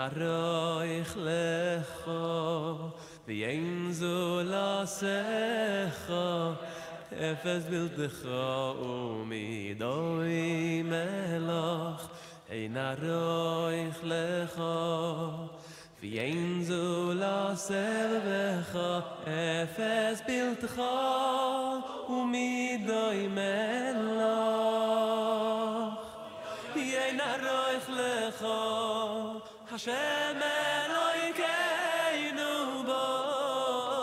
aroich lecha, v'yein zu lasecha, efes bildecha umidoi melach, ein aroich lecha, v'yein zu lasecha, efes bildecha umidoi melach. Yein aroich lecha, Hashem Elokeinu bo'olam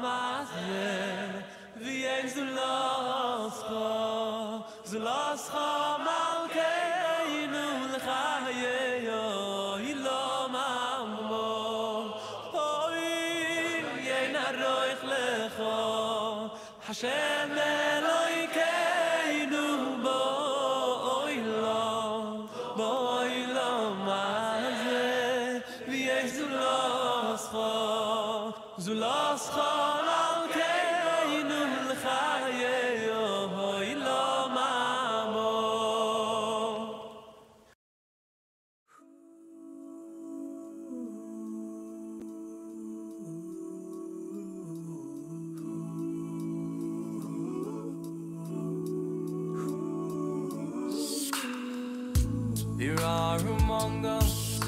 hazeh, v'yein zulascha malkeinu l'chayei olam amo. Yein aroich lecha, Hashem Elokeinu bo'olam hazeh, v'yein zulascha malkeinu l'chayei olam amo. There are among us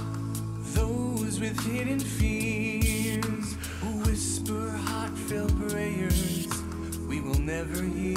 those with hidden fears who whisper heartfelt prayers we will never hear.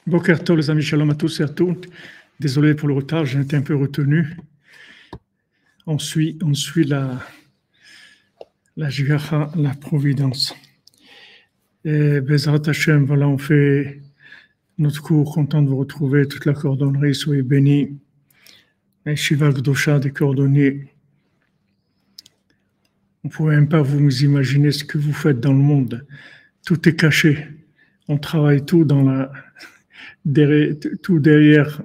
Boker Tov, les amis, shalom à tous et à toutes. Désolé pour le retard, j'ai été un peu retenu. On suit la Jgacha, la providence. Et Bezrat Hashem, voilà, on fait notre cours. Content de vous retrouver, toute la cordonnerie, soyez bénis. La Shiva Gdosha des cordonniers. On ne pourrait même pas vous imaginer ce que vous faites dans le monde. Tout est caché. On travaille tout derrière,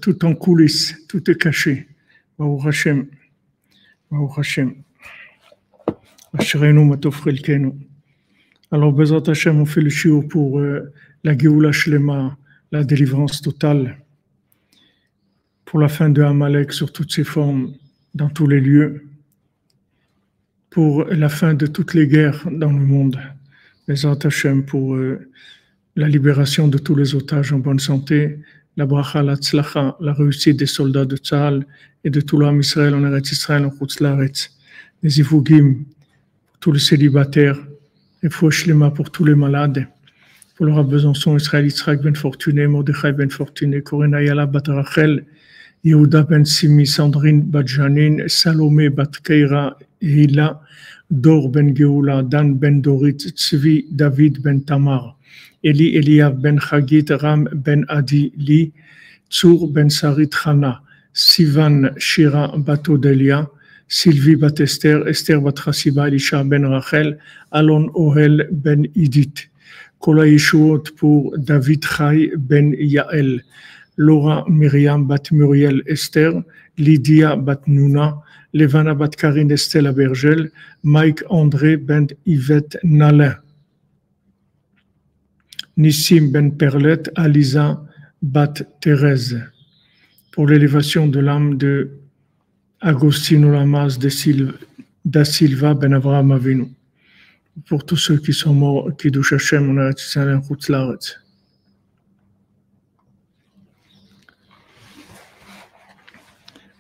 tout en coulisses, tout est caché. Baruch Hashem. Baruch Hashem. Asherenu matov chelkenu. Alors, Bezrat Hashem, on fait le shiur pour la Geoula Shlema, la délivrance totale, pour la fin de Amalek sur toutes ses formes, dans tous les lieux, pour la fin de toutes les guerres dans le monde. Bezrat Hashem pour la libération de tous les otages en bonne santé, la bracha, la tzlacha, la réussite des soldats de Tzahal et de tout l'âme Israël en Eretz Israël, en Chutz Laaretz, les Ivougim, pour tous les célibataires, et Fouachlema pour tous les malades, pour le Rav Besançon, Israël Yitzhak ben Fortuné, Mordechai ben Fortuné, Corinne Ayala bat Rachel, Yehuda ben Simi, Sandrine bat Janine, Salomé bat Keira, Hila, Dor ben Geoula, Dan ben Dorit, Tzvi, David ben Tamar, Eli Eliav ben Chagit, Ram ben Adi, Li, Tsur ben Sarit Chana, Sivan Shira bat Odelia, Sylvie bat Esther, Esther bat Chassiba, Elisha ben Rachel, Alon Ohel ben Idit, Kola Yeshuot pour David Chai ben Yael, Laura Myriam bat Muriel Esther, Lydia bat Nuna, Levana bat Karine Estella Bergel, Mike André ben Yvette Nalin, Nissim ben Perlette, Aliza bat Thérèse, pour l'élévation de l'âme de Agostino Lamas da Silva ben Avraham Avinu, pour tous ceux qui sont morts, qui douchent Hashem, on a un Chutz Laaretz.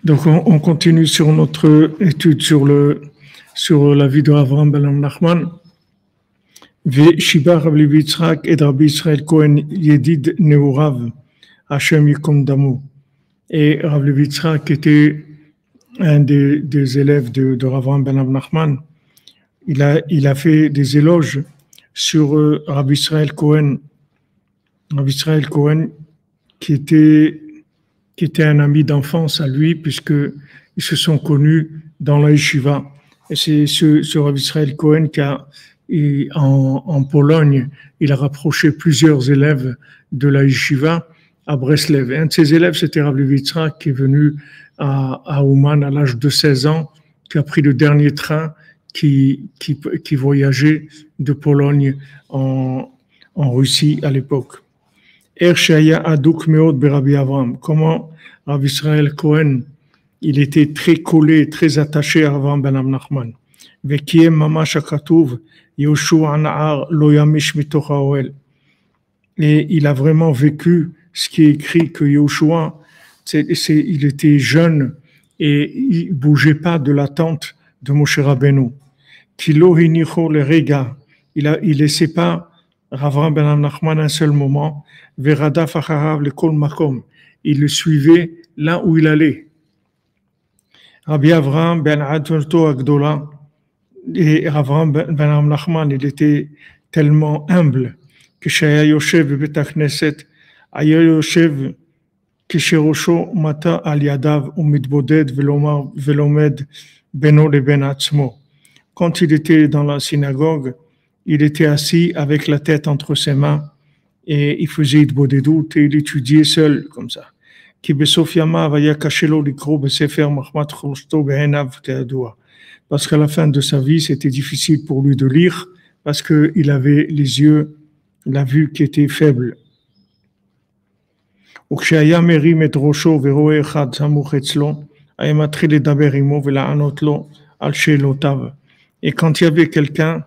Donc on continue sur notre étude sur la vie de Avraham ben Nachman. Shiba Rabbi Yitzhak et Rabbi Israël Cohen Yedid Neurav Hashem Yikom Damu. Et Rabbi Yitzhak était un des élèves de Avraham ben Nachman. Il a fait des éloges sur Rabbi Israël Cohen. Rabbi Israël Cohen qui était un ami d'enfance à lui, puisqu'ils se sont connus dans la yeshiva. Et c'est ce Rabbi Israël Cohen en Pologne, il a rapproché plusieurs élèves de la yeshiva à Breslev. Et un de ses élèves, c'était Rabbi Yitzhak, qui est venu à Ouman à l'âge de 16 ans, qui a pris le dernier train qui voyageait de Pologne en Russie à l'époque. Comment Rabbi Israël Cohen, il était très collé, très attaché à Avraham ben Nachman. Et il a vraiment vécu ce qui est écrit que Yoshua, il était jeune et il bougeait pas de la tente de Moshe Rabbeinu. Il laissait pas Avraham ben Nachman un seul moment. Il le suivait là où il allait. Rabbi Avraham ben Adolto Agdola, et Avraham ben Nachman, il était tellement humble que Shaya Yoshev Betach Knesset, Aya Yoshev Kisherosho Mata Al Yadav Umidboded Velomed Beno le Ben Atzmo. Quand il était dans la synagogue, il était assis avec la tête entre ses mains et il faisait Idbodedut et il étudiait seul comme ça. Parce qu'à la fin de sa vie, c'était difficile pour lui de lire parce qu'il avait les yeux, la vue qui était faible. Et quand il y avait quelqu'un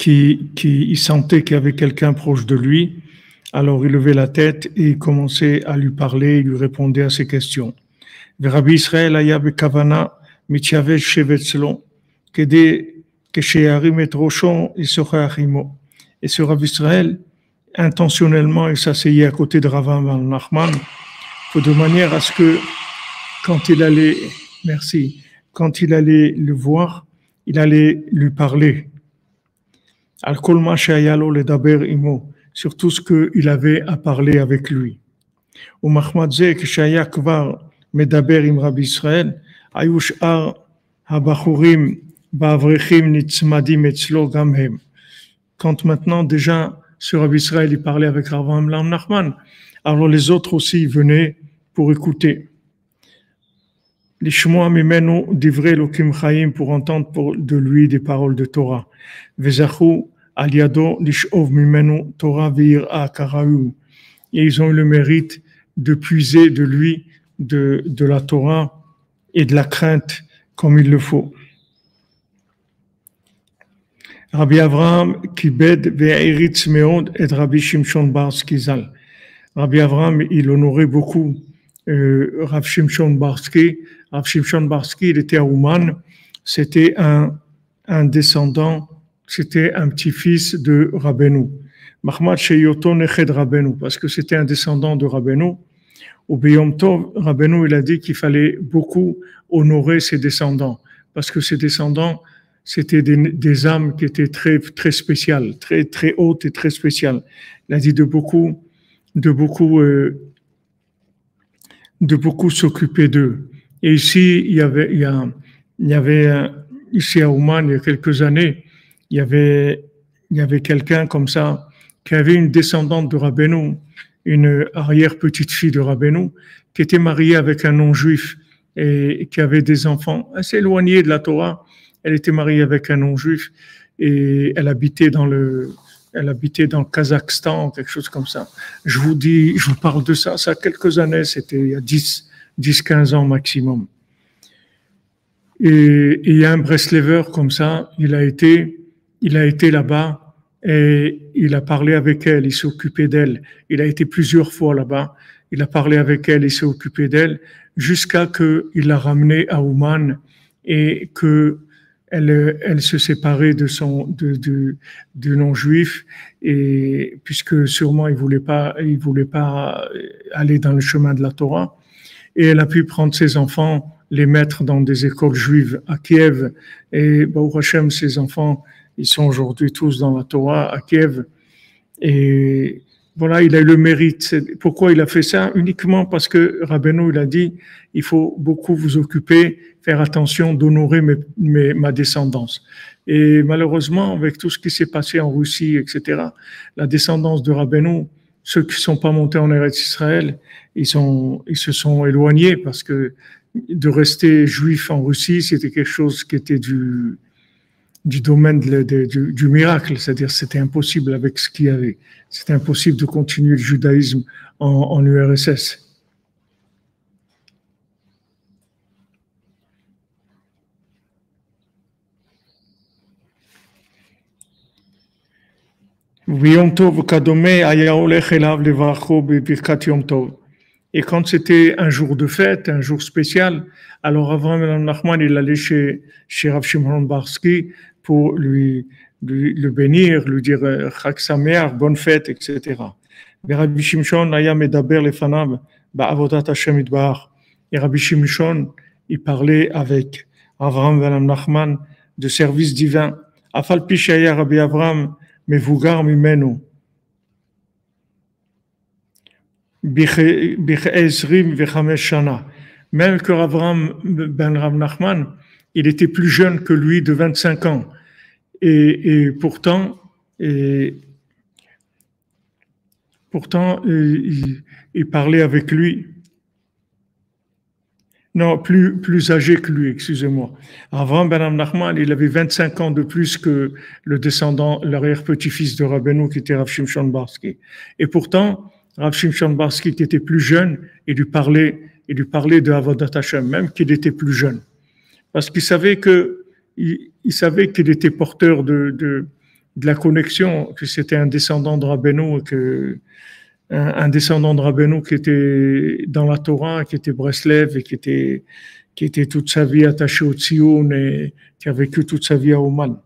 il sentait qu'il y avait quelqu'un proche de lui, alors il levait la tête et il commençait à lui parler, il lui répondait à ses questions. Rabbi Israël aya bekavana mityavesh shevetzlo kede kesheyarim et roshon yisochach imo. Et ce Rabbi Israël, intentionnellement, il s'asseyait à côté de Avraham ben Nachman, de manière à ce que quand il allait le voir, il allait lui parler. Al-Kol ma sheyalo ledaber imo, sur tout ce qu'il avait à parler avec lui. Ou Mahmad Zeh, kshaya kvar medaber im Rabbi Israël, ayu sh'ar habachurim ba'avrechim nitzmadim etzlo gam hem. Quand maintenant déjà ce Rabbi Israël il parlait avec Avraham ben Nachman, alors les autres aussi venaient pour écouter. Lishmoa mimenu divrei Elokim chaim, pour entendre de lui des paroles de Torah. Vezachu al yado lishov mimenu Torah ve'ira karahu. Et ils ont eu le mérite de puiser de lui de la Torah et de la crainte comme il le faut. Rabbi Avraham kibed ve'eritz meod et Rabbi Shimshon bar Skizal. Rabbi Avraham, il honorait beaucoup Rav Shimshon Barski. Rav Shimshon Barski, il était à Ouman. C'était un descendant, c'était un petit-fils de Rabbeinu. Mahmad Sheyoto Neched Rabbeinu, parce que c'était un descendant de Rabbeinu. Au Biyom Tov, Rabbeinu, il a dit qu'il fallait beaucoup honorer ses descendants, parce que ses descendants, c'était des âmes qui étaient très, très spéciales, très, très hautes et très spéciales. Il a dit de beaucoup s'occuper d'eux. Et ici, il y avait ici à Ouman, il y a quelques années, il y avait quelqu'un comme ça, qui avait une descendante de Rabbeinu, une arrière-petite-fille de Rabbeinu, qui était mariée avec un non-juif et qui avait des enfants assez éloignés de la Torah. Elle était mariée avec un non-juif et elle habitait dans le Kazakhstan, quelque chose comme ça. Je vous parle de ça a quelques années, c'était il y a 10-15 ans maximum. Et il y a un Breslever comme ça, il a été là-bas et il a parlé avec elle, il s'est occupé d'elle. Il a été plusieurs fois là-bas, il a parlé avec elle, il s'est occupé d'elle, jusqu'à qu'il l'a ramenée à Ouman et que elle se séparait du non-juif, et puisque sûrement il voulait pas aller dans le chemin de la Torah, et elle a pu prendre ses enfants, les mettre dans des écoles juives à Kiev, et Baruch Hashem, ses enfants, ils sont aujourd'hui tous dans la Torah à Kiev, et voilà, il a eu le mérite. Pourquoi il a fait ça? Uniquement parce que Rabbeinu, il a dit, il faut beaucoup vous occuper, faire attention d'honorer ma descendance. Et malheureusement, avec tout ce qui s'est passé en Russie, etc., la descendance de Rabbeinu, ceux qui ne sont pas montés en Eretz Israël, ils se sont éloignés parce que de rester juif en Russie, c'était quelque chose qui était du domaine du miracle, c'est-à-dire c'était impossible avec ce qu'il y avait. C'était impossible de continuer le judaïsme en URSS. Et quand c'était un jour de fête, un jour spécial, alors Avraham Nachman, il allait chez Rav Shimon Barski pour le bénir, lui dire Chag Sameach, bonne fête, etc. Et Rabbi Shimshon aya medaber lefanav ba'avodat Hashem yitbarach. Et Rabbi Shimshon, il parlait avec Avraham Nachman de service divin. Afal pi shaya Rabbi Avraham mevugar mimenu. Même que Avraham ben Rav Nachman, il était plus jeune que lui de 25 ans. Et pourtant, il parlait avec lui. Non, plus âgé que lui, excusez-moi. Avraham ben Rav Nachman, il avait 25 ans de plus que le descendant, l'arrière-petit-fils de Rabbeinu, qui était Rav Shimshon Barski. Et pourtant, Rav Shimshon Barski, qui était plus jeune, il lui parlait de Avodat Hashem, même qu'il était plus jeune. Parce qu'il savait qu'il était porteur de la connexion, que c'était un descendant de Rabbeinu, un descendant de Rabbeinu qui était dans la Torah, qui était Breslev et qui était toute sa vie attaché au Tzion et qui a vécu toute sa vie à Ouman.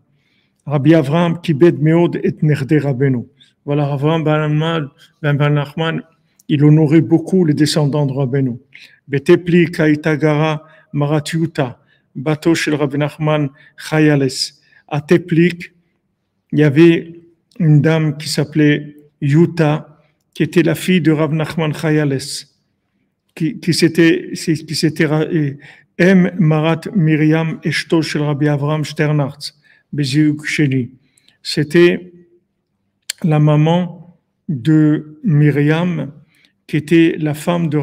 Rabbi Avraham kibed meod et nerdei Rabbeinu. Voilà, Avraham ben Nachman, il honorait beaucoup les descendants de Rabbeinu. Betepli kaitagara maratiuta, bateau shel Rabbi Nachman Chayales. À Teplik, il y avait une dame qui s'appelait Yuta, qui était la fille de Rabbi Nachman Chayales, qui s'était Marat Miriam Eshto shel Rabbi Avraham Sternartz, Beziuk Sheni. C'était la maman de Myriam, qui était la femme de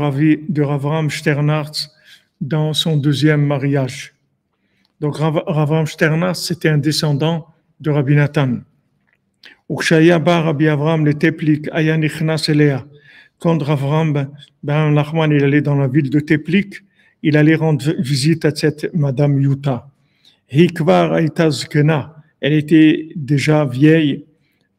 Avraham Sternartz dans son deuxième mariage. Donc Avraham Sternartz, c'était un descendant de Rabbi Nathan. Ukshaya ba Rabbi Avraham le Teplik aya nichnas elea. Quand Avraham ben Nachman il allait dans la ville de Teplik, il allait rendre visite à cette Madame Yuta. Hikvar aita zkena. elle était déjà vieille.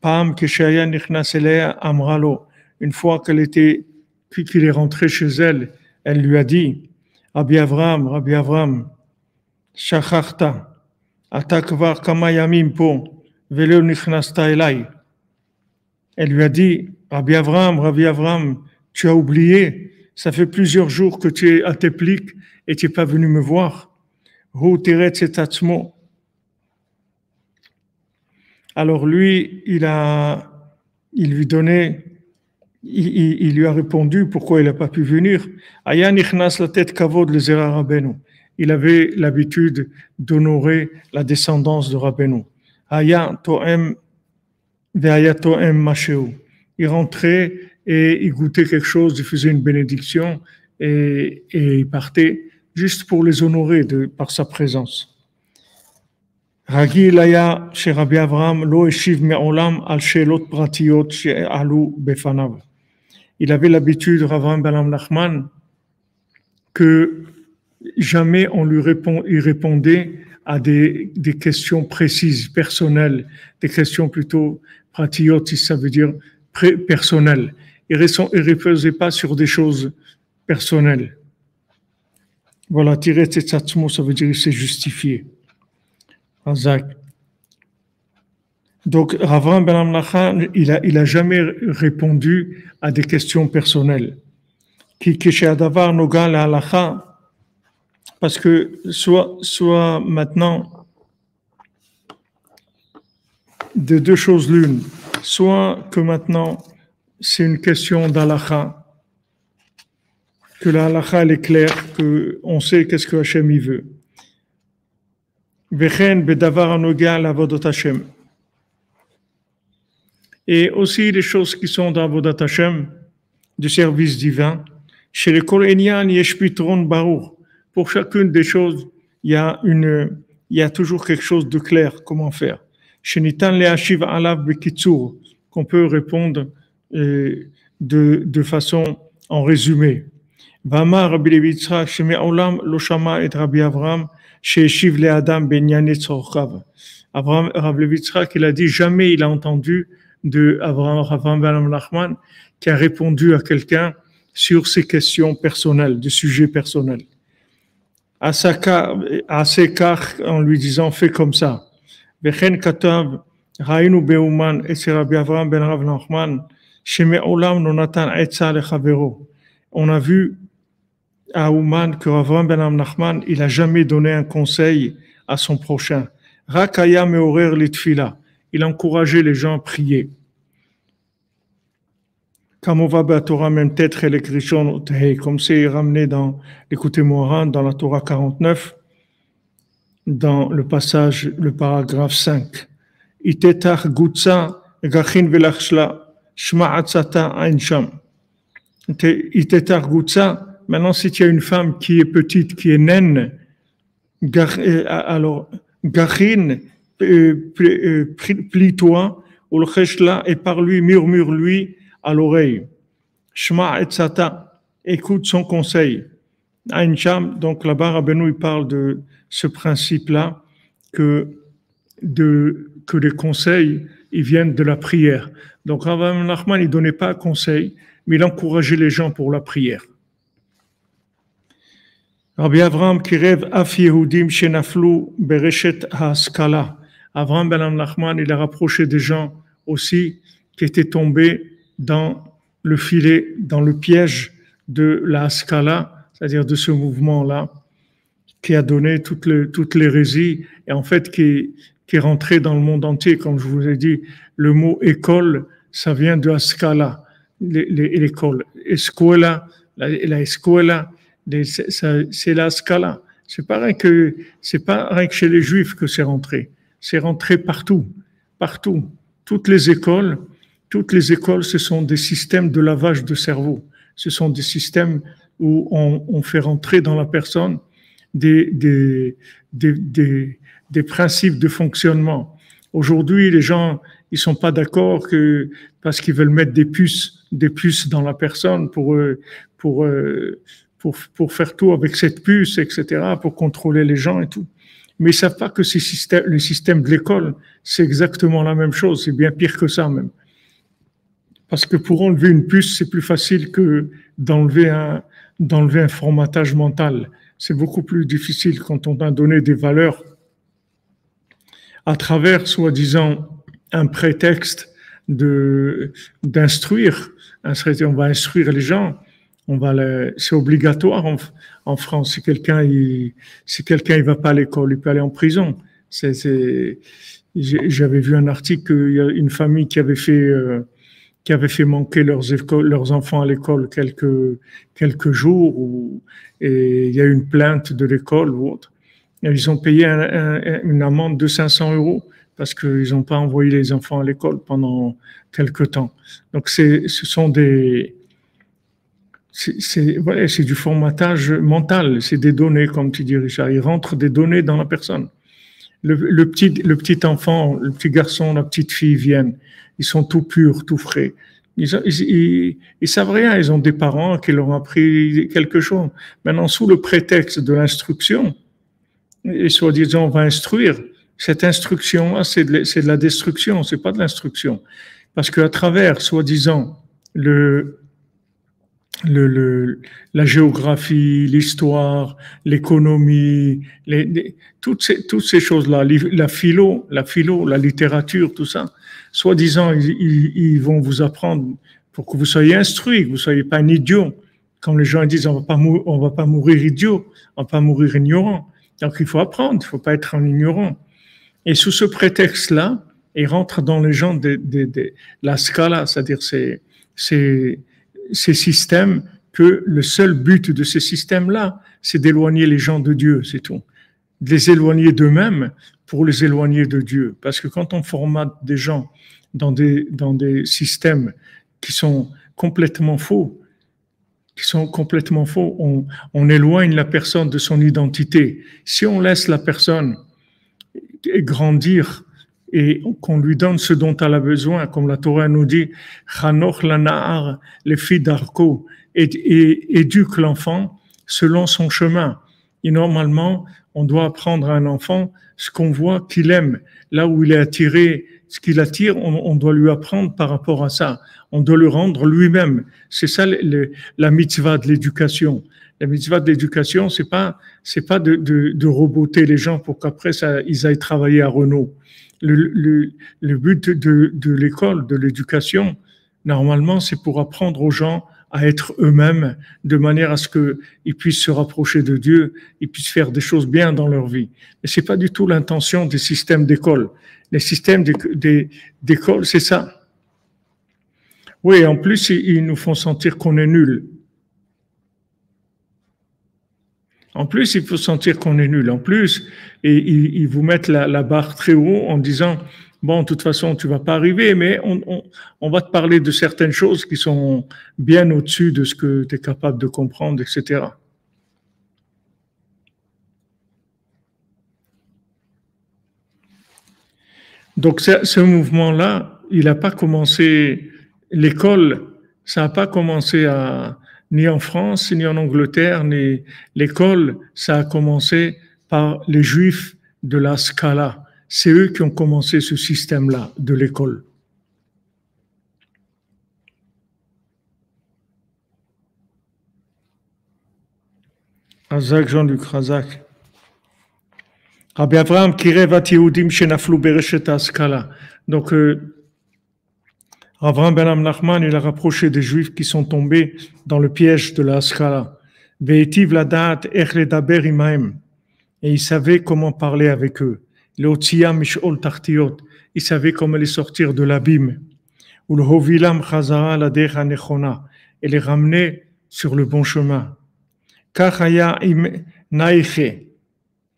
Pam Keshaya Nichnas Elea Amralo. Une fois qu'il est rentré chez elle, elle lui a dit, Rabbi Avram, Shacharta, Ata Kvar Kama Yamim Po, Velo Nichnasta Elai. Elle lui a dit, Rabbi Avram, tu as oublié, ça fait plusieurs jours que tu es à tes pliques et tu n'es pas venu me voir. Hu Teretz et Tatzmo. Alors lui, il lui a répondu pourquoi il n'a pas pu venir. Aya nichnas la tête kavod le zera Rabbeinu. Il avait l'habitude d'honorer la descendance de Rabbeinu. Aya toem ve'aya toem masheu. Il rentrait et il goûtait quelque chose, il faisait une bénédiction et il partait juste pour les honorer par sa présence. רגיל היה שרבי אברהם לא השיב מעולם על שאלות פרטיות שעלו בפניו. Il avait l'habitude, Avraham ben Nachman, que jamais il répondait à des questions précises, personnelles, des questions plutôt pratiotes, ça veut dire personnelles. Il ne répondait pas sur des choses personnelles. Voilà, tirer tzetzatzmo, ça veut dire qu'il s'est justifié. Donc, Avraham ben Amlacha, il a jamais répondu à des questions personnelles. Parce que soit maintenant, de deux choses l'une, soit que maintenant, c'est une question d'Alacha, que la Alacha elle est claire, qu'on sait qu'est-ce que Hachem y veut. Et aussi les choses qui sont dans Avodat Hashem, du service divin. Chez les Koréniens, yesh pitron barour. Pour chacune des choses, il y a toujours quelque chose de clair, comment faire. Chez Nitan le Hashiv alav bekitsur, qu'on peut répondre de façon en résumé. Vama Rabbi Levi Yitzchak, sheme olam lo shama et Rabbi Avram, she'eshiv le Adam benyane tzorchav. Rabbi Levi Yitzchak, il a dit jamais il a entendu de Avraham ben Nachman qui a répondu à quelqu'un sur ses questions personnelles, de sujets personnels. À ses cas, en lui disant fais comme ça. Vechen katav rainu beuman et Rabbi Avraham ben Nachman sheme olam no natan etza lechavero. On a vu à Ouman que Avraham ben Nachman il a jamais donné un conseil à son prochain. Rakaya meorer litfila. Il encourageait les gens à prier. Comme on va à la Torah, même peut-être comme c'est ramené dans l'écouté Moharan, dans la Torah 49, dans le passage, le paragraphe 5. Itetach gutsa gachin velachshla shma'atzata ainsham. Itetach gutsa, maintenant si tu as une femme qui est petite, qui est naine, alors gachin, plie-toi, et par lui, murmure-lui à l'oreille. Shma et Sata, écoute son conseil. Ain Sham, donc là-bas, Rabbeinu, il parle de ce principe-là, que les conseils, ils viennent de la prière. Donc Rabbi Nachman, il ne donnait pas conseil, mais il encourageait les gens pour la prière. Rabbi Avram qui rêve Af Yehudim Shenaflu Bereshet HaSkala. Avraham ben Nachman, il a rapproché des gens aussi qui étaient tombés dans le filet, dans le piège de la Haskala, c'est-à-dire de ce mouvement-là, qui a donné toute l'hérésie, et en fait qui est rentré dans le monde entier. Comme je vous ai dit, le mot école, ça vient de Haskala, l'école. Escuela, la escuela, c'est la Haskala. C'est pas rien que chez les Juifs que c'est rentré. C'est rentré partout. Toutes les écoles, ce sont des systèmes de lavage de cerveau. Ce sont des systèmes où on fait rentrer dans la personne des principes de fonctionnement. Aujourd'hui, les gens, ils sont pas d'accord parce qu'ils veulent mettre des puces dans la personne pour faire tout avec cette puce, etc., pour contrôler les gens et tout. mais ils ne savent pas que le système de l'école, c'est exactement la même chose, c'est bien pire que ça même. Parce que pour enlever une puce, c'est plus facile que d'enlever un formatage mental. C'est beaucoup plus difficile quand on a donné des valeurs à travers, soi-disant, un prétexte d'instruire. On va instruire les gens. C'est obligatoire en France. Si quelqu'un il va pas à l'école, il peut aller en prison. J'avais vu un article qu'il y a une famille qui avait fait manquer leurs enfants à l'école quelques jours, et il y a eu une plainte de l'école ou autre. Et ils ont payé une amende de 500 € parce qu'ils n'ont pas envoyé les enfants à l'école pendant quelque temps. Donc c'est du formatage mental, c'est des données, comme tu dis, Richard. Il rentre des données dans la personne. Le petit enfant, le petit garçon, la petite fille viennent. Ils sont tout purs, tout frais. Ils savent rien. Ils ont des parents qui leur ont appris quelque chose. Maintenant, sous le prétexte de l'instruction, et soi-disant on va instruire, cette instruction-là, c'est de la destruction, c'est pas de l'instruction. Parce qu'à travers, soi-disant, la géographie, l'histoire, l'économie, toutes ces choses-là, la philo, la littérature, tout ça, soi-disant, ils vont vous apprendre pour que vous soyez instruits, que vous soyez pas un idiot. Comme les gens disent, on va pas mourir idiot, on va pas mourir ignorant. Donc il faut apprendre, il faut pas être un ignorant. Et sous ce prétexte-là, ils rentrent dans les gens de la scala, c'est-à-dire ces systèmes, que le seul but de ces systèmes-là, c'est d'éloigner les gens de Dieu, c'est tout. De les éloigner d'eux-mêmes pour les éloigner de Dieu. Parce que quand on formate des gens dans des systèmes qui sont complètement faux, on éloigne la personne de son identité. Si on laisse la personne grandir et qu'on lui donne ce dont elle a besoin, comme la Torah nous dit, Chanoch lana'ar, les filles d'Arco, éduque l'enfant selon son chemin. Et normalement, on doit apprendre à un enfant ce qu'on voit qu'il aime. Là où il est attiré, ce qu'il attire, on doit lui apprendre par rapport à ça. On doit le rendre lui-même. C'est ça la mitzvah de l'éducation. La mitzvah de l'éducation, c'est pas de roboter les gens pour qu'après ils aillent travailler à Renault. Le but de l'école, de l'éducation, normalement, c'est pour apprendre aux gens à être eux-mêmes, de manière à ce qu'ils puissent se rapprocher de Dieu, ils puissent faire des choses bien dans leur vie. Mais c'est pas du tout l'intention des systèmes d'école. Les systèmes d'école, c'est ça. Oui, en plus, ils nous font sentir qu'on est nul. En plus, il faut sentir qu'on est nul. En plus, ils vous mettent la barre très haut en disant, bon, de toute façon, tu vas pas arriver, mais on va te parler de certaines choses qui sont bien au-dessus de ce que tu es capable de comprendre, etc. Donc, ce mouvement-là, il n'a pas commencé, l'école, ça n'a pas commencé ni en France, ni en Angleterre, ni l'école, ça a commencé par les Juifs de la Scala. C'est eux qui ont commencé ce système-là de l'école. Razak, Jean-Luc Razak. Rabbi Avraham Kirevat Yehudim Shenaflu Bereshet HaSkala. Donc, Avraham Ben Nachman, il a rapproché des Juifs qui sont tombés dans le piège de la Skala. Ve'etiv ladat ech ledaber imahem. Et il savait comment parler avec eux. Leotzia mishol tartiot. Il savait comment les sortir de l'abîme. Ulhovilam chazara ladech hanechona. Et les ramener sur le bon chemin. Kachaya im naïche.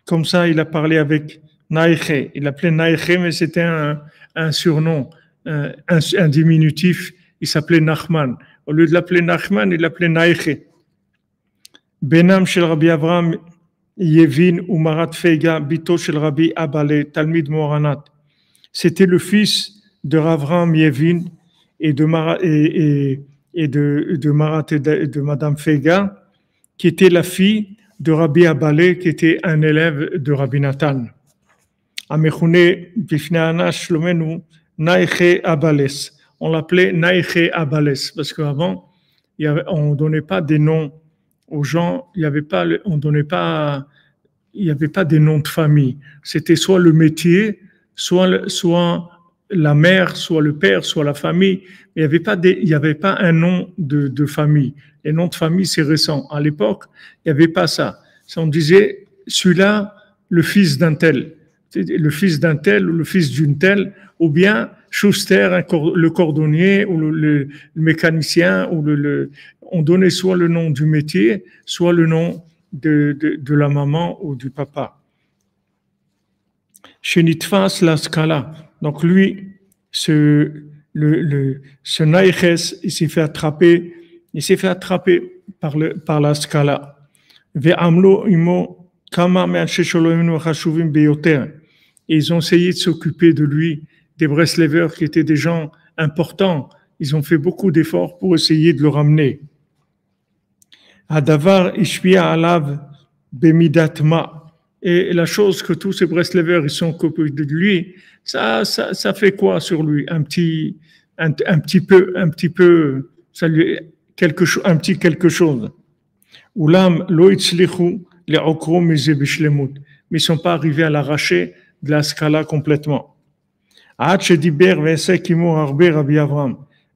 Comme ça, il a parlé avec Naïche. Il l'appelait Naïche, mais c'était un surnom. Un diminutif, il s'appelait Nachman. Au lieu de l'appeler Nachman, il l'appelait Naïche. Benam shel Rabbi Avraham Yevin ou Marat Feiga, bito shel Rabbi Abale, Talmid Moranat. C'était le fils de Avraham Yevin et de Marat et de Madame Feiga, qui était la fille de Rabbi Abalé, qui était un élève de Rabbi Nathan. Amechune bifnei anash shlomenu Naïche Abales. On l'appelait Naïche Abales parce qu'avant, on ne donnait pas des noms aux gens, il n'y avait pas des noms de famille. C'était soit le métier, soit la mère, soit le père, soit la famille. Il n'y avait pas un nom de famille. Les noms de famille, c'est récent. À l'époque, il n'y avait pas ça. On disait, celui-là, le fils d'un tel. Le fils d'un tel ou le fils d'une telle, ou bien Schuster, le cordonnier ou le mécanicien, ou on donnait soit le nom du métier, soit le nom de la maman ou du papa. Chez Nitfas la Scala, donc lui, ce Naïches, il s'est fait attraper par la Scala. Ve'amlo imo kama me'anshe sholomenu chashuvim beyoter. Et ils ont essayé de s'occuper de lui, des Breslevers qui étaient des gens importants. Ils ont fait beaucoup d'efforts pour essayer de le ramener. Hadavar ishpia alav bemidatma. Et la chose que tous ces Breslevers ils sont occupés de lui, ça fait quoi sur lui? Un petit peu, ça lui un petit quelque chose. Ulam lo itzlichu le'okro mize bishlemut. Mais ils sont pas arrivés à l'arracher de la Scala complètement.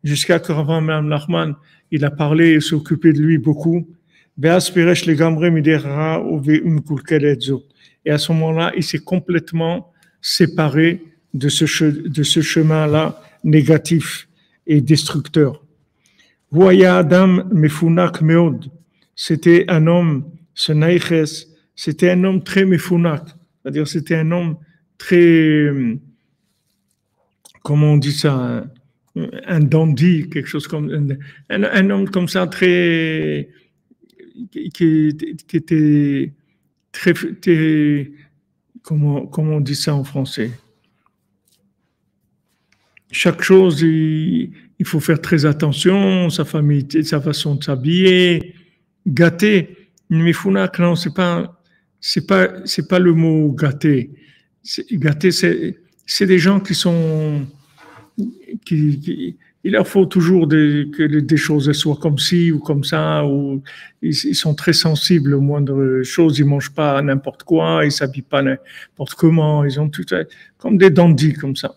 Jusqu'à que Rav Nachman, il a parlé et s'occupé de lui beaucoup. Et à ce moment-là, il s'est complètement séparé de ce chemin-là négatif et destructeur. C'était un homme, ce Naïches, c'était un homme très mefunak, c'est-à-dire c'était un homme très, comment on dit ça, un dandy, quelque chose comme un homme comme ça très qui était très comment on dit ça en français? Chaque chose, il faut faire très attention, sa famille, sa façon de s'habiller, gâté. Mais Founak, non, c'est pas le mot gâté. Gâté, c'est des gens qui sont, il leur faut toujours que des choses soient comme ci ou comme ça, ou ils sont très sensibles aux moindres choses, ils mangent pas n'importe quoi, ils s'habillent pas n'importe comment, ils ont tout comme des dandys comme ça.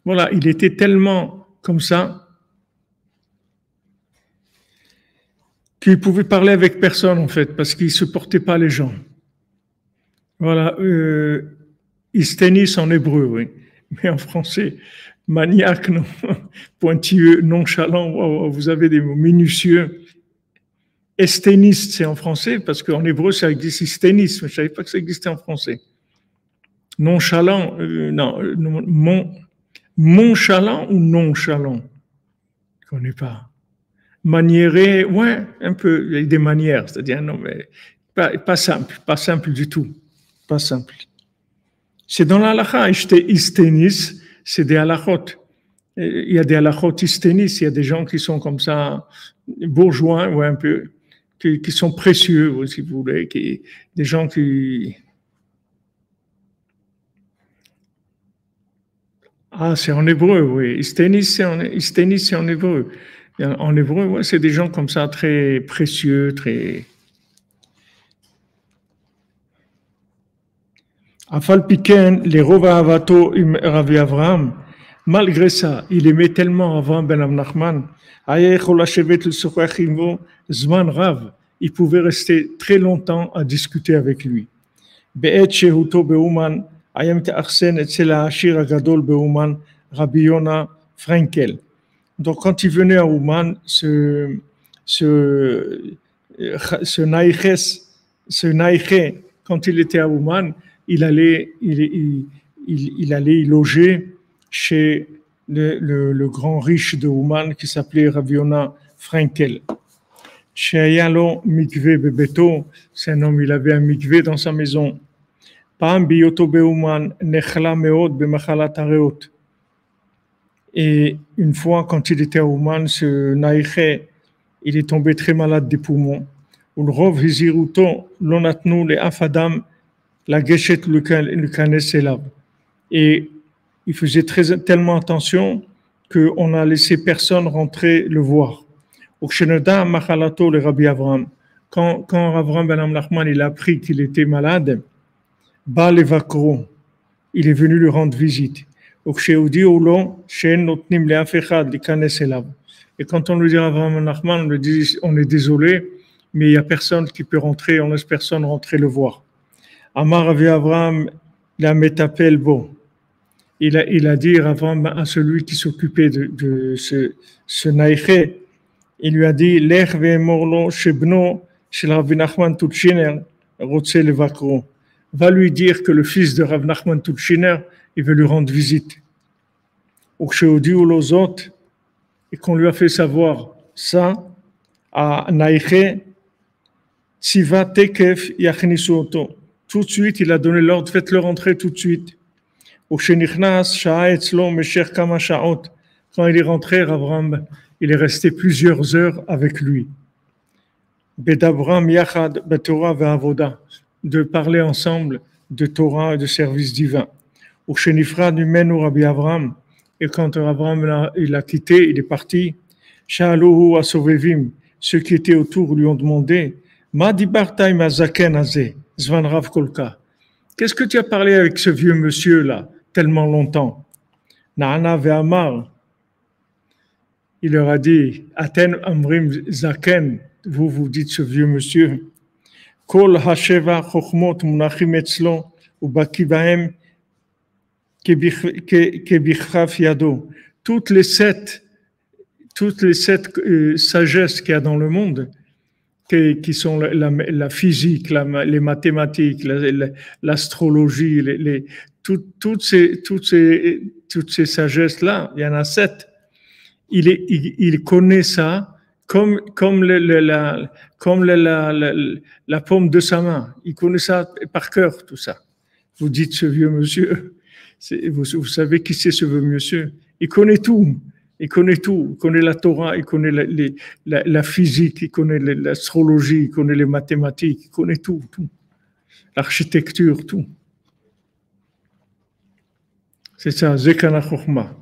Voilà, il était tellement comme ça qu'il pouvait parler avec personne en fait, parce qu'il supportait pas les gens. Voilà, isténis en hébreu, oui, mais en français, maniaque, non, pointilleux, nonchalant, vous avez des mots minutieux. Esténiste, c'est en français, parce qu'en hébreu, ça existe isténis, mais je ne savais pas que ça existait en français. Nonchalant, nonchalant ou nonchalant? Je ne connais pas. Maniéré, ouais, un peu, il y a des manières, c'est-à-dire, non, mais pas simple du tout, pas simple. C'est dans l'halakha, isténis, c'est des halakhot. Il y a des halakhot isténis, il y a des gens qui sont comme ça, bourgeois, ouais, un peu, qui sont précieux, si vous voulez, des gens qui... Ah, c'est en hébreu, oui. Isténis, c'est en hébreu. En hébreu, ouais, c'est des gens comme ça, très précieux, très... Afal Piken, les Rova Avato, Ravi Avraham, malgré ça, il aimait tellement Avraham ben Nachman, Zman Rav, il pouvait rester très longtemps à discuter avec lui. Be'et Shehuto Beuman, Ayam Ta'arsen et Sela Hashir Agadol Beuman, Rabbi Yona Frankel. Donc, quand il venait à Ouman, ce Naïche, quand il était à Ouman, il allait y loger chez le grand riche de Ouman qui s'appelait Rabbi Yona Frankel. Chez Ayalo Mikve Bebeto, c'est un homme, il avait un mikve dans sa maison. Pam biyoto beouman nechla meod bemachalat areot. Et une fois, quand il était à Ouman, ce Naïché, il est tombé très malade des poumons. Ulrov hiziruto lonatnu le afadam la geshet le kanes elav. Et il faisait tellement attention qu'on a laissé personne rentrer le voir. Ukshenoda machalato le Rabbi Avram. Quand Avram ben Amnachman il a appris qu'il était malade, Ba levakro, il est venu lui rendre visite. Et quand on lui dit à Avram ben Nachman, on lui dit on est désolé, mais il n'y a personne qui peut rentrer, on laisse personne rentrer le voir. Amar Ravi Avram, la métapel bon. Il a dit Avram à celui qui s'occupait de ce naïché, il lui a dit Lech ve'emorlo shebno shel Rabbi Nachman Tutshiner rotse levakro. Va lui dire que le fils de Rav Nachman Tutshiner, il veut lui rendre visite. Et qu'on lui a fait savoir ça, à Naïché, Tziva Tekef Yachnisu Oto. Tout de suite, il a donné l'ordre, faites-le rentrer tout de suite. Quand il est rentré, Avram, il est resté plusieurs heures avec lui. Bedabram Yachad Betorah ve'avoda, de parler ensemble de Torah et de service divin. Au Shenifra du Menu Rabbi Avram, et quand Avram il a quitté, il est parti, Sha'aluhu asovevim, ceux qui étaient autour lui ont demandé, Ma dibarta ma zaken azeh, zvan rav kolka. Qu'est-ce que tu as parlé avec ce vieux monsieur là, tellement longtemps? Na'ana ve'amar, il leur a dit, Aten amrim zaken, vous dites ce vieux monsieur. Kol hasheva chokhmot munachim etzlo ubaki bahem kebichaf yado. Toutes les sept sagesses qu'il y a dans le monde, qui sont la physique, les mathématiques, l'astrologie, toutes ces sagesses-là, il y en a 7. Il connaît ça comme la paume de sa main. Il connaît ça par cœur, tout ça. Vous dites ce vieux monsieur, vous savez qui c'est ce vieux monsieur? Il connaît tout. Il connaît tout. Il connaît la Torah, il connaît la physique, il connaît l'astrologie, il connaît les mathématiques, il connaît tout. L'architecture, tout. C'est ça, Zekana Chokhmah.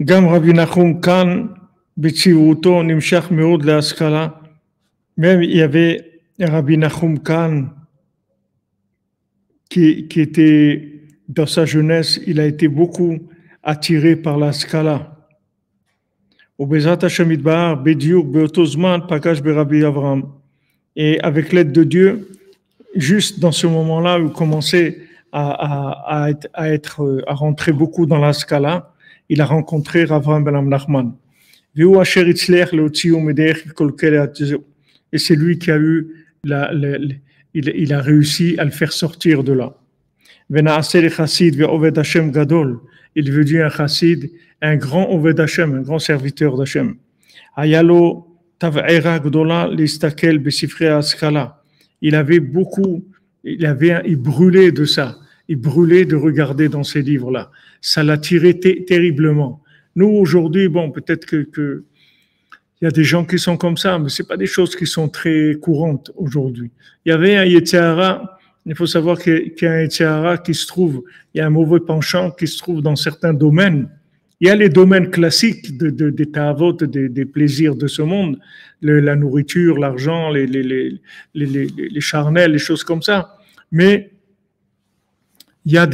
Gam Rabbi Nachum Kan, B'tzivuto, Nimshach Meod Le'askala. Même il y avait Rabbi Nachum Kan qui était, dans sa jeunesse, il a été beaucoup attiré par la Skala. Au Bezrat Hashem Yitbarach, Bediur, Beotozman, Pakash Rabbi Avram. Et avec l'aide de Dieu, juste dans ce moment-là où il commençait à rentrer beaucoup dans la Skala, il a rencontré Avram ben Nachman. Et c'est lui qui a eu il a réussi à le faire sortir de là. Il est devenu un chassid, un grand Oved Hashem, un grand serviteur d'Hashem. Il brûlait de ça. Il brûlait de regarder dans ces livres-là. Ça l'attirait terriblement. Nous, aujourd'hui, bon, peut-être que il y a des gens qui sont comme ça, mais c'est pas des choses qui sont très courantes aujourd'hui. Il y avait un Yetzirah, il faut savoir qu'il y a un Yetzirah qui se trouve, il y a un mauvais penchant qui se trouve dans certains domaines. Il y a les domaines classiques des ta'avot, des plaisirs de ce monde, la nourriture, l'argent, les charnels, les choses comme ça. Mais il y a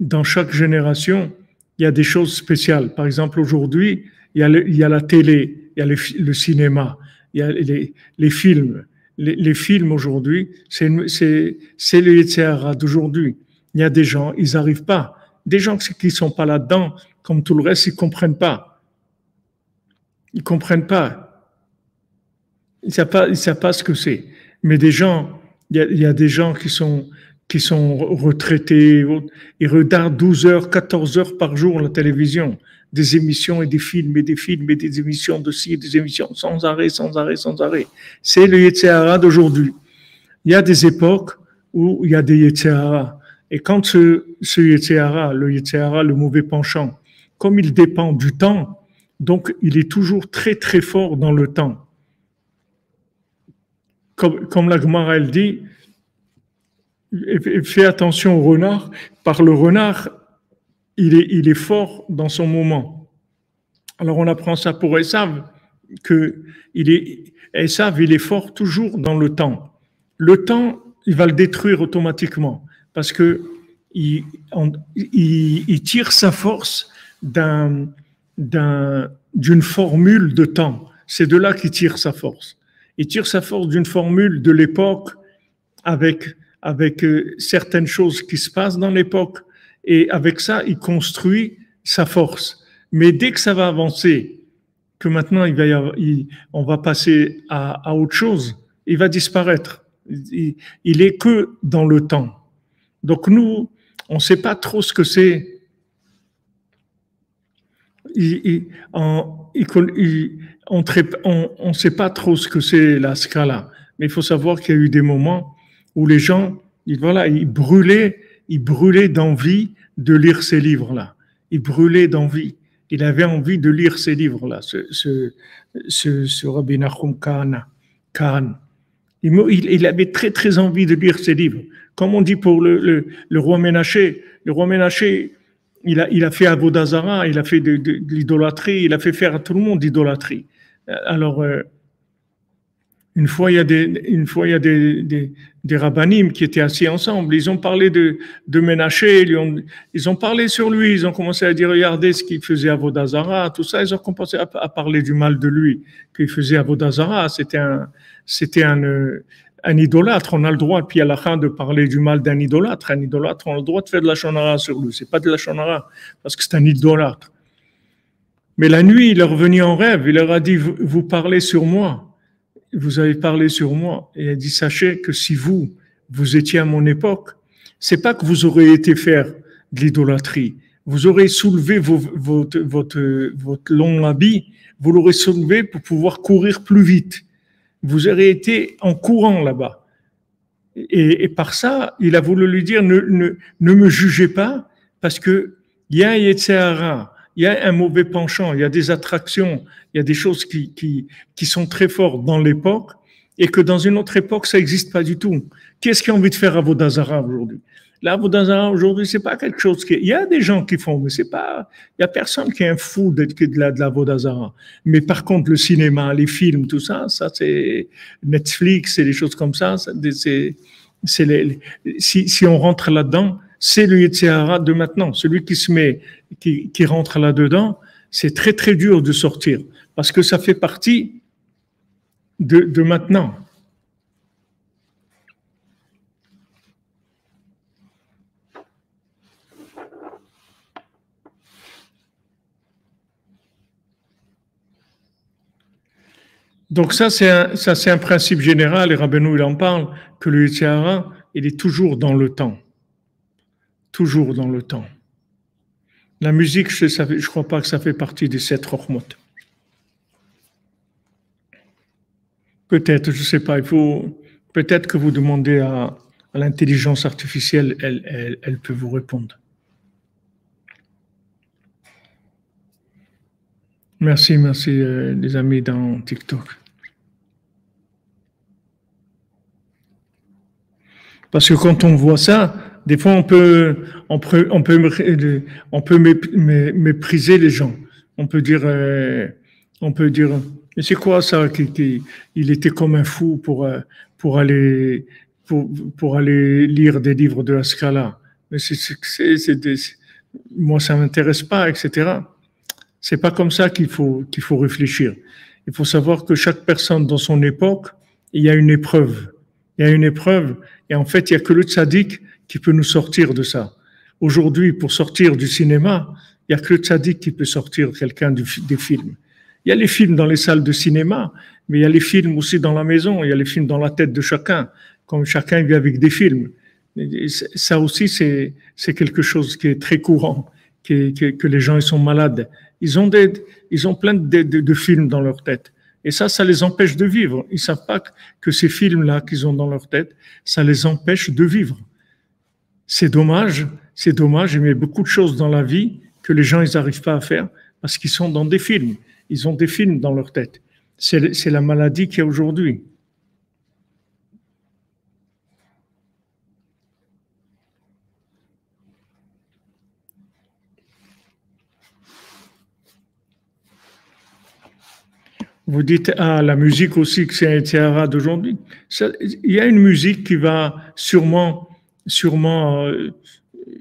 dans chaque génération, il y a des choses spéciales. Par exemple, aujourd'hui, il y a la télé, il y a le cinéma, il y a les films. Les films aujourd'hui, c'est le Yetzirah d'aujourd'hui. Il y a des gens, ils n'arrivent pas. Des gens qui ne sont pas là-dedans, comme tout le reste, ils ne comprennent pas. Ils ne comprennent pas. Ils ne savent pas ce que c'est. Mais des gens, il y a des gens qui sont qui sont retraités, ils regardent 12 heures, 14 heures par jour la télévision, des émissions et des films et des films et des émissions de ci et des émissions sans arrêt, sans arrêt, sans arrêt. C'est le Yetzer Hara d'aujourd'hui. Il y a des époques où il y a des Yetzer Hara. Et quand ce Yetzer Hara, le Yetzer Hara, le mauvais penchant, comme il dépend du temps, donc il est toujours très très fort dans le temps. Comme la Gemara elle dit, fais attention au renard, par le renard, il est fort dans son moment. Alors on apprend ça pour Esav, Esav, il est fort toujours dans le temps. Le temps, il va le détruire automatiquement, parce que il tire sa force d'une formule de temps. C'est de là qu'il tire sa force. Il tire sa force d'une formule de l'époque avec certaines choses qui se passent dans l'époque, et avec ça, il construit sa force. Mais dès que ça va avancer, que maintenant on va passer à autre chose, il va disparaître. Il est que dans le temps. Donc nous, on ne sait pas trop ce que c'est. On ne sait pas trop ce que c'est la Scala. Mais il faut savoir qu'il y a eu des moments où les gens, ils brûlaient d'envie de lire ces livres-là. Ils brûlaient d'envie. Il avait envie de lire ces livres-là, ce Rabbi Nachum Kahan. Il avait très, très envie de lire ces livres. Comme on dit pour le roi Ménaché. Le roi Ménaché, il a fait Avodah Zarah, il a fait de l'idolâtrie, il a fait faire à tout le monde d'idolâtrie. Alors, une fois, il y a des rabbinim qui étaient assis ensemble. Ils ont parlé de Ménaché, ils ont parlé sur lui. Ils ont commencé à dire, regardez ce qu'il faisait à Avodah Zarah, tout ça. Ils ont commencé à parler du mal de lui, qu'il faisait à Avodah Zarah. C'était un idolâtre. On a le droit, puis à la fin, de parler du mal d'un idolâtre. Un idolâtre, on a le droit de faire de la shonara sur lui. C'est pas de la shonara, parce que c'est un idolâtre. Mais la nuit, il est revenu en rêve. Il leur a dit, vous parlez sur moi. Vous avez parlé sur moi. Et il a dit, sachez que si vous étiez à mon époque, c'est pas que vous aurez été faire de l'idolâtrie. Vous aurez soulevé votre long habit, vous l'aurez soulevé pour pouvoir courir plus vite. Vous aurez été en courant là-bas. Et par ça, il a voulu lui dire, ne me jugez pas, parce que il y a un Yetzer Hara, il y a un mauvais penchant, il y a des attractions, il y a des choses qui sont très fortes dans l'époque, et que dans une autre époque, ça n'existe pas du tout. Qu'est-ce qui a envie de faire Avodah Zarah aujourd'hui? L'Avodah Zarah aujourd'hui, c'est pas quelque chose il y a des gens qui font, mais c'est pas, il y a personne qui est un fou de l'Avodah Zarah. Mais par contre, le cinéma, les films, tout ça, c'est Netflix et des choses comme ça, si on rentre là-dedans, c'est le Yetzer Hara de maintenant. Celui qui rentre là-dedans, c'est très très dur de sortir, parce que ça fait partie de maintenant. Donc ça c'est un principe général, et Rabbeinu il en parle, que le Yetzer Hara, il est toujours dans le temps. Toujours dans le temps. La musique, je ne crois pas que ça fait partie des 7 Chochmot. Peut-être, je ne sais pas. Peut-être que vous demandez à l'intelligence artificielle, elle peut vous répondre. Merci les amis dans TikTok. Parce que quand on voit ça, des fois on peut mépriser les gens. On peut dire, mais c'est quoi ça il était comme un fou pour aller lire des livres de la Scala. Mais moi ça m'intéresse pas, etc. C'est pas comme ça qu'il faut réfléchir. Il faut savoir que chaque personne dans son époque, il y a une épreuve. Il y a une épreuve, et en fait, il n'y a que le tzaddik qui peut nous sortir de ça. Aujourd'hui, pour sortir du cinéma, il n'y a que le tzaddik qui peut sortir quelqu'un des films. Il y a les films dans les salles de cinéma, mais il y a les films aussi dans la maison, il y a les films dans la tête de chacun, comme chacun vit avec des films. Ça aussi, c'est quelque chose qui est très courant, que les gens ils sont malades. Ils ont plein de films dans leur tête. Et ça les empêche de vivre. Ils savent pas que ces films-là qu'ils ont dans leur tête, ça les empêche de vivre. C'est dommage, mais beaucoup de choses dans la vie que les gens ils n'arrivent pas à faire parce qu'ils sont dans des films. Ils ont des films dans leur tête. C'est la maladie qu'il y a aujourd'hui. Vous dites, la musique aussi, que c'est un tiara d'aujourd'hui. Il y a une musique qui va sûrement,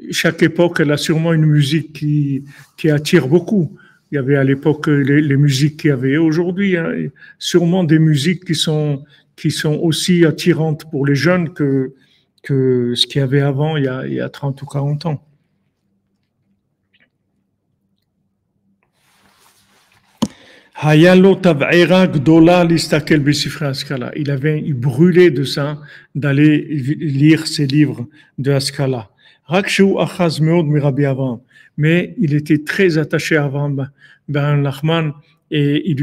chaque époque, elle a sûrement une musique qui attire beaucoup. Il y avait à l'époque les musiques qu'il y avait aujourd'hui, hein, sûrement des musiques qui sont aussi attirantes pour les jeunes que ce qu'il y avait avant, il y a 30 ou 40 ans. Il brûlait de ça d'aller lire ces livres de Haskalah. Mais il était très attaché à Avraham ben Nachman et il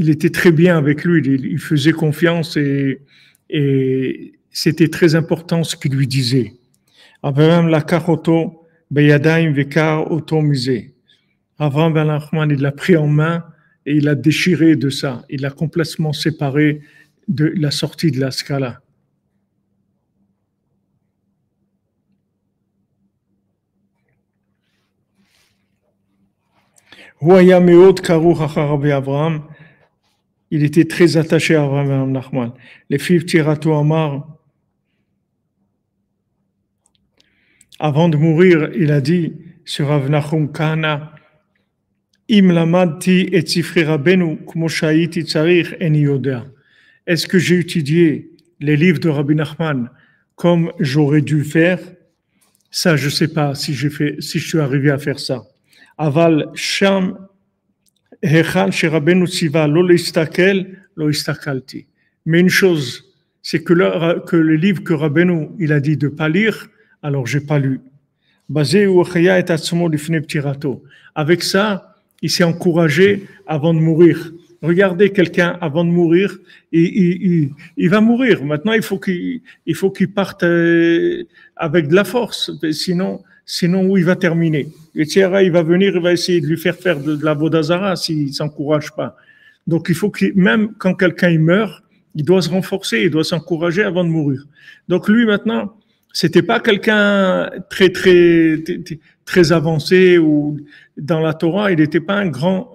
était très bien avec lui, il faisait confiance et c'était très important ce qu'il lui disait. Avraham lakachoto beyadayim vekar oto misé. Avraham ben Nachman, il l'a pris en main et il l'a déchiré de ça. Il l'a complètement séparé de la sortie de la Skala. Il était très attaché à Avraham ben Nachman. Les filles Tirato Amar, avant de mourir, il a dit sur Rav Nachum Kahana, est-ce que j'ai étudié les livres de Rabbi Nachman comme j'aurais dû faire? Ça, je ne sais pas si je suis arrivé à faire ça. Aval sham hechal sherabenu tziva lo leistakel lo istakalti. Mais une chose, c'est que le livre que Rabbeinu il a dit de pas lire, alors j'ai pas lu. Avec ça, il s'est encouragé avant de mourir. Regardez quelqu'un avant de mourir, il va mourir. Maintenant, il faut qu'il parte avec de la force. Sinon, où il va terminer? Le Tchera, il va venir, il va essayer de lui faire de la Vodazara s'il s'encourage pas. Donc, il faut même quand quelqu'un il meurt, il doit se renforcer, il doit s'encourager avant de mourir. Donc, lui, maintenant, c'était pas quelqu'un très avancé ou dans la Torah, il n'était pas un grand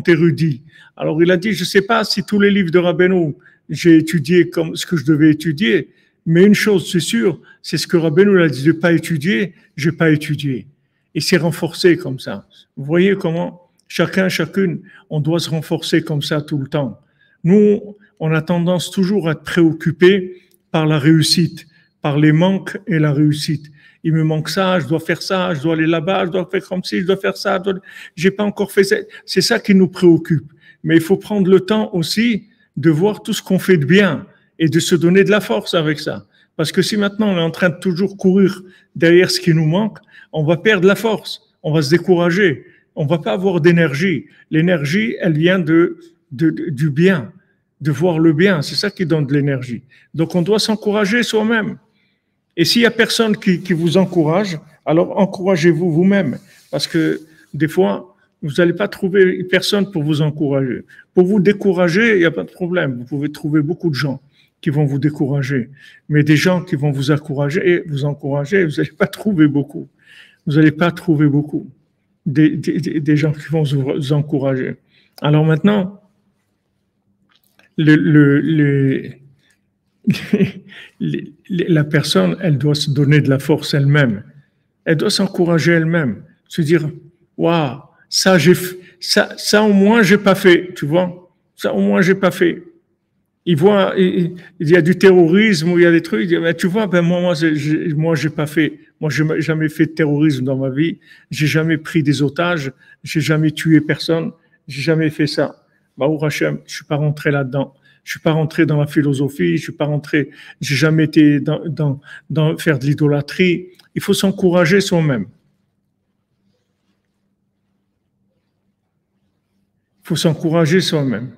érudit. Alors il a dit, je sais pas si tous les livres de Rabbeinu j'ai étudié comme ce que je devais étudier, mais une chose c'est sûr, c'est ce que Rabbeinu a dit de pas étudier, j'ai pas étudié. Et c'est renforcé comme ça. Vous voyez comment chacune, on doit se renforcer comme ça tout le temps. Nous, on a tendance toujours à être préoccupés par la réussite, par les manques et la réussite. Il me manque ça, je dois faire ça, je dois aller là-bas, je dois faire comme ci, je dois faire ça, j'ai pas encore fait ça. C'est ça qui nous préoccupe. Mais il faut prendre le temps aussi de voir tout ce qu'on fait de bien et de se donner de la force avec ça. Parce que si maintenant on est en train de toujours courir derrière ce qui nous manque, on va perdre la force, on va se décourager, on va pas avoir d'énergie. L'énergie, elle vient du bien, de voir le bien, c'est ça qui donne de l'énergie. Donc on doit s'encourager soi-même. Et s'il y a personne qui vous encourage, alors encouragez-vous vous-même. Parce que des fois, vous n'allez pas trouver personne pour vous encourager. Pour vous décourager, il n'y a pas de problème. Vous pouvez trouver beaucoup de gens qui vont vous décourager. Mais des gens qui vont vous encourager, vous n'allez pas trouver beaucoup. Vous n'allez pas trouver beaucoup des gens qui vont vous encourager. Alors maintenant, la personne, elle doit se donner de la force elle-même. Elle doit s'encourager elle-même. Se dire, waouh, ça au moins j'ai pas fait, tu vois. Ça au moins j'ai pas fait. Il y a du terrorisme ou il y a des trucs. Il dit, tu vois, moi j'ai pas fait. Moi j'ai jamais fait de terrorisme dans ma vie. J'ai jamais pris des otages. J'ai jamais tué personne. J'ai jamais fait ça. Baruch Hashem, je suis pas rentré là-dedans. Je suis pas rentré dans la philosophie, je suis pas rentré, j'ai jamais été dans faire de l'idolâtrie. Il faut s'encourager soi-même. Il faut s'encourager soi-même.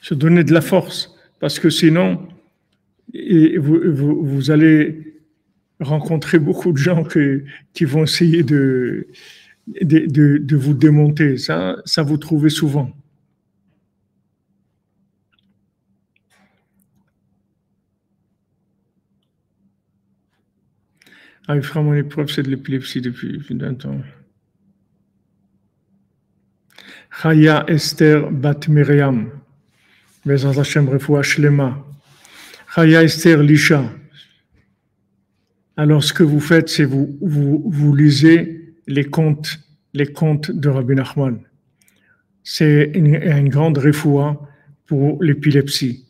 Se donner de la force, parce que sinon, vous allez rencontrer beaucoup de gens qui vont essayer de vous démonter. Ça vous trouvez souvent. Ah, frère, mon épreuve, c'est de l'épilepsie depuis 20 ans. Chaya Esther Bat Miriam. Bezrat Hashem Refoua Shlema. Chaya Esther Lisha. Alors, ce que vous faites, c'est vous lisez les contes de Rabbi Nachman. C'est une grande refoua pour l'épilepsie.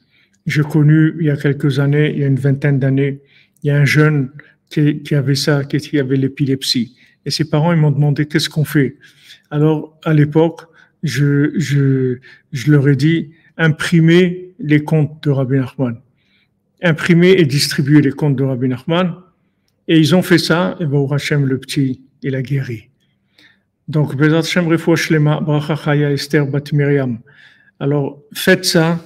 J'ai connu il y a quelques années, il y a une vingtaine d'années, il y a un jeune qui avait ça, qui avait l'épilepsie. Et ses parents, ils m'ont demandé qu'est-ce qu'on fait. Alors, à l'époque, je leur ai dit, imprimez les contes de Rabbi Nachman. Imprimez et distribuez les contes de Rabbi Nachman. Et ils ont fait ça, et ben, Hachem, le petit, il a guéri. Donc, Bezrat Hashem Refoua Shlema, Bracha Chaya Esther Bat Miriam. Alors, faites ça,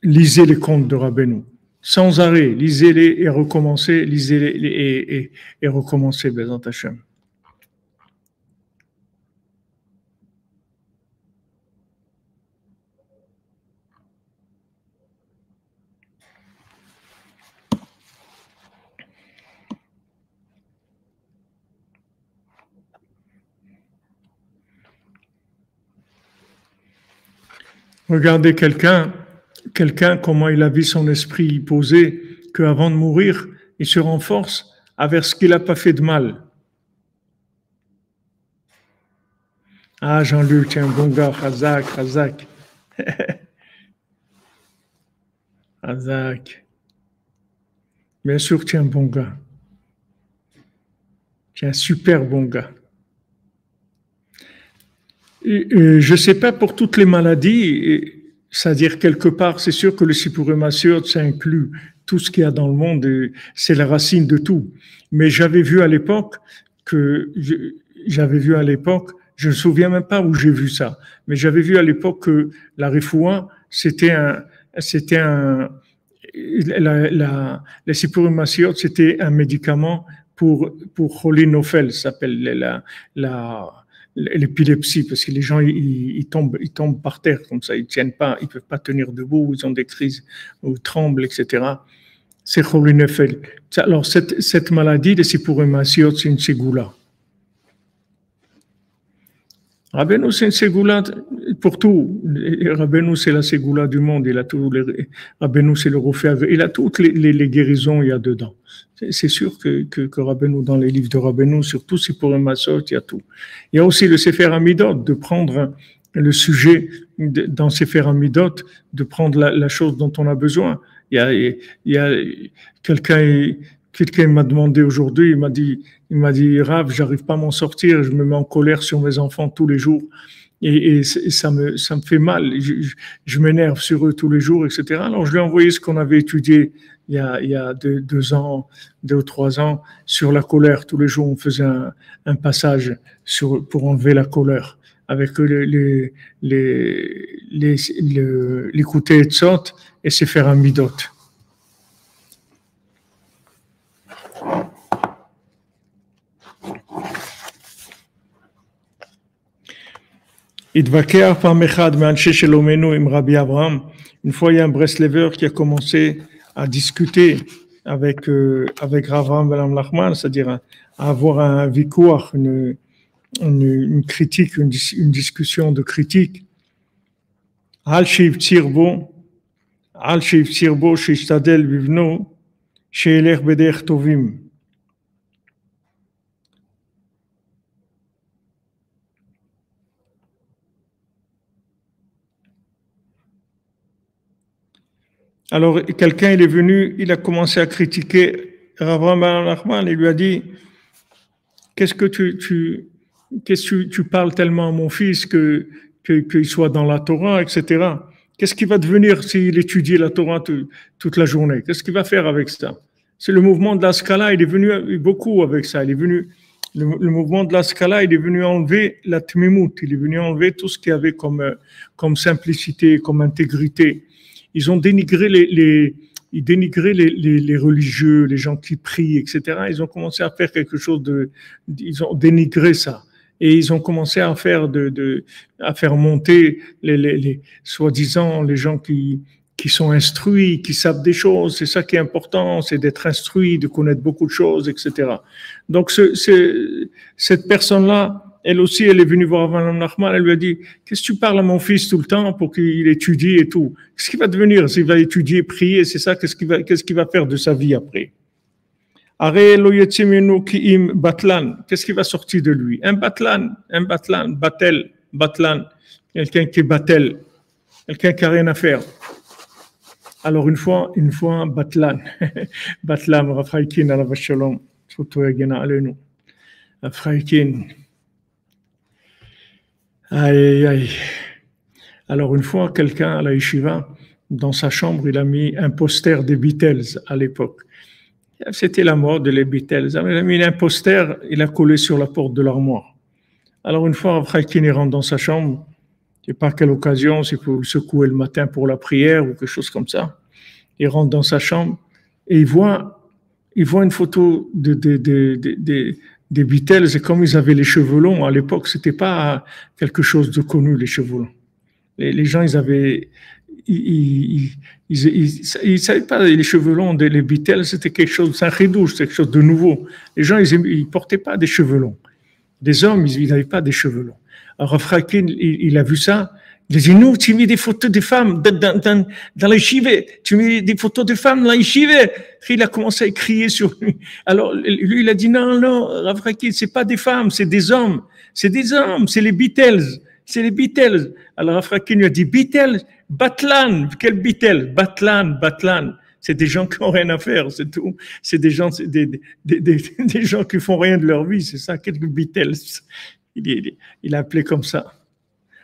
lisez les contes de Rabbeinu. Sans arrêt, lisez-les et recommencez, lisez-les et recommencez, Bezrat Hashem. Regardez quelqu'un, comment il a vu son esprit posé, qu'avant de mourir, il se renforce avec ce qu'il n'a pas fait de mal. Ah, Jean-Luc, tu es un bon gars, Chazak. Chazak. Bien sûr que tu es un bon gars. Tu es un super bon gars. Je ne sais pas pour toutes les maladies, c'est-à-dire quelque part, c'est sûr que le Sipurim Asiot, ça inclut tout ce qu'il y a dans le monde, c'est la racine de tout. Mais j'avais vu à l'époque, je ne me souviens même pas où j'ai vu ça, mais j'avais vu à l'époque que la refoua, le Sipurim Asiot, c'était un médicament pour cholinofel, ça s'appelle l'épilepsie, parce que les gens ils tombent par terre comme ça, ils tiennent pas, ils peuvent pas tenir debout, ils ont des crises ou tremblent, etc. C'est cholinofel. Alors cette maladie de Sipurim Asiot, c'est une ségoula. Rabbeinu, c'est une ségoula pour tout. Rabbeinu, c'est la ségoula du monde. Rabbeinu, c'est le Rofé. Il a toutes les guérisons, il y a dedans. C'est sûr que Rabbeinu, dans les livres de Rabbeinu, surtout c'est pour un massot, il y a tout. Il y a aussi le Sefer Amidot, de prendre le sujet dans Sefer Amidot, de prendre la chose dont on a besoin. Il y a quelqu'un m'a demandé aujourd'hui, il m'a dit, Rav, j'arrive pas à m'en sortir, je me mets en colère sur mes enfants tous les jours et ça me fait mal, je m'énerve sur eux tous les jours, etc. Alors je lui ai envoyé ce qu'on avait étudié il y a 2 ans, 2 ou 3 ans, sur la colère. Tous les jours, on faisait un passage pour enlever la colère avec l'écouter et tzot et c'est faire un midot. Une fois, il y a un Breslever qui a commencé à discuter avec Rav Avraham Nachman, c'est-à-dire à avoir un vikouach, une critique, une discussion de critique. Al sheivtzir bo sheishtadel bivno sheilech bederech tovim. Alors, quelqu'un, il est venu, il a commencé à critiquer Rav Avraham Nachman et lui a dit, qu'est-ce que qu'est-ce que tu parles tellement à mon fils qu'il soit dans la Torah, etc. Qu'est-ce qu'il va devenir s'il étudie la Torah toute la journée? Qu'est-ce qu'il va faire avec ça? C'est le mouvement de la Scala, il est venu beaucoup avec ça. Il est venu, le mouvement de la Scala, il est venu enlever la tmimout, il est venu enlever tout ce qu'il y avait comme simplicité, comme intégrité. Ils ont dénigré ils dénigraient les religieux, les gens qui prient, etc. Ils ont commencé à faire quelque chose ils ont dénigré ça. Et ils ont commencé à faire à faire monter soi-disant les gens qui sont instruits, qui savent des choses. C'est ça qui est important, c'est d'être instruit, de connaître beaucoup de choses, etc. Donc cette personne-là, elle aussi, elle est venue voir Mme Nachman, elle lui a dit, qu'est-ce que tu parles à mon fils tout le temps pour qu'il étudie et tout? Qu'est-ce qu'il va devenir s'il va étudier, prier, c'est ça, qu'est-ce qu'il va faire de sa vie après? Qu'est-ce qui va sortir de lui? Un batlan, quelqu'un qui est batel, quelqu'un qui n'a rien à faire. Alors une fois, batlan, Rafraïkin, alav shalom, surtout Yagena alenu, Rafraïkin. Aïe, aïe. Alors une fois, quelqu'un à la yeshiva, dans sa chambre, il a mis un poster des Beatles à l'époque. C'était la mode des Beatles. Il a mis un poster, il a collé sur la porte de l'armoire. Alors une fois, Rav Chaim rentre dans sa chambre, je ne sais pas quelle occasion, c'est pour le secouer le matin pour la prière ou quelque chose comme ça. Il rentre dans sa chambre et il voit une photo des Beatles et comme ils avaient les cheveux longs, à l'époque, c'était pas quelque chose de connu, les cheveux longs. Les gens, ils savaient pas les cheveux longs des Beatles, c'était quelque chose, c'est un chidouche, c'est quelque chose de nouveau. Les gens, ils portaient pas des cheveux longs. Des hommes, ils n'avaient pas des cheveux longs. Alors, Rav Chaim, il a vu ça. Il a dit, nous, tu mets des photos de femmes dans la yeshiva. Tu mets des photos de femmes dans la yeshiva. Il a commencé à crier sur lui. Alors, lui, il a dit, non, Rav Chaim, c'est pas des femmes, c'est des hommes. C'est des hommes, c'est les Beatles. C'est les Beatles. Alors, Rav Chaim lui a dit, Beatles, Batlan, quel Beatles? Batlan. C'est des gens qui n'ont rien à faire, c'est tout. C'est des gens, des gens qui font rien de leur vie, c'est ça, quelques Beatles. Il a appelé comme ça.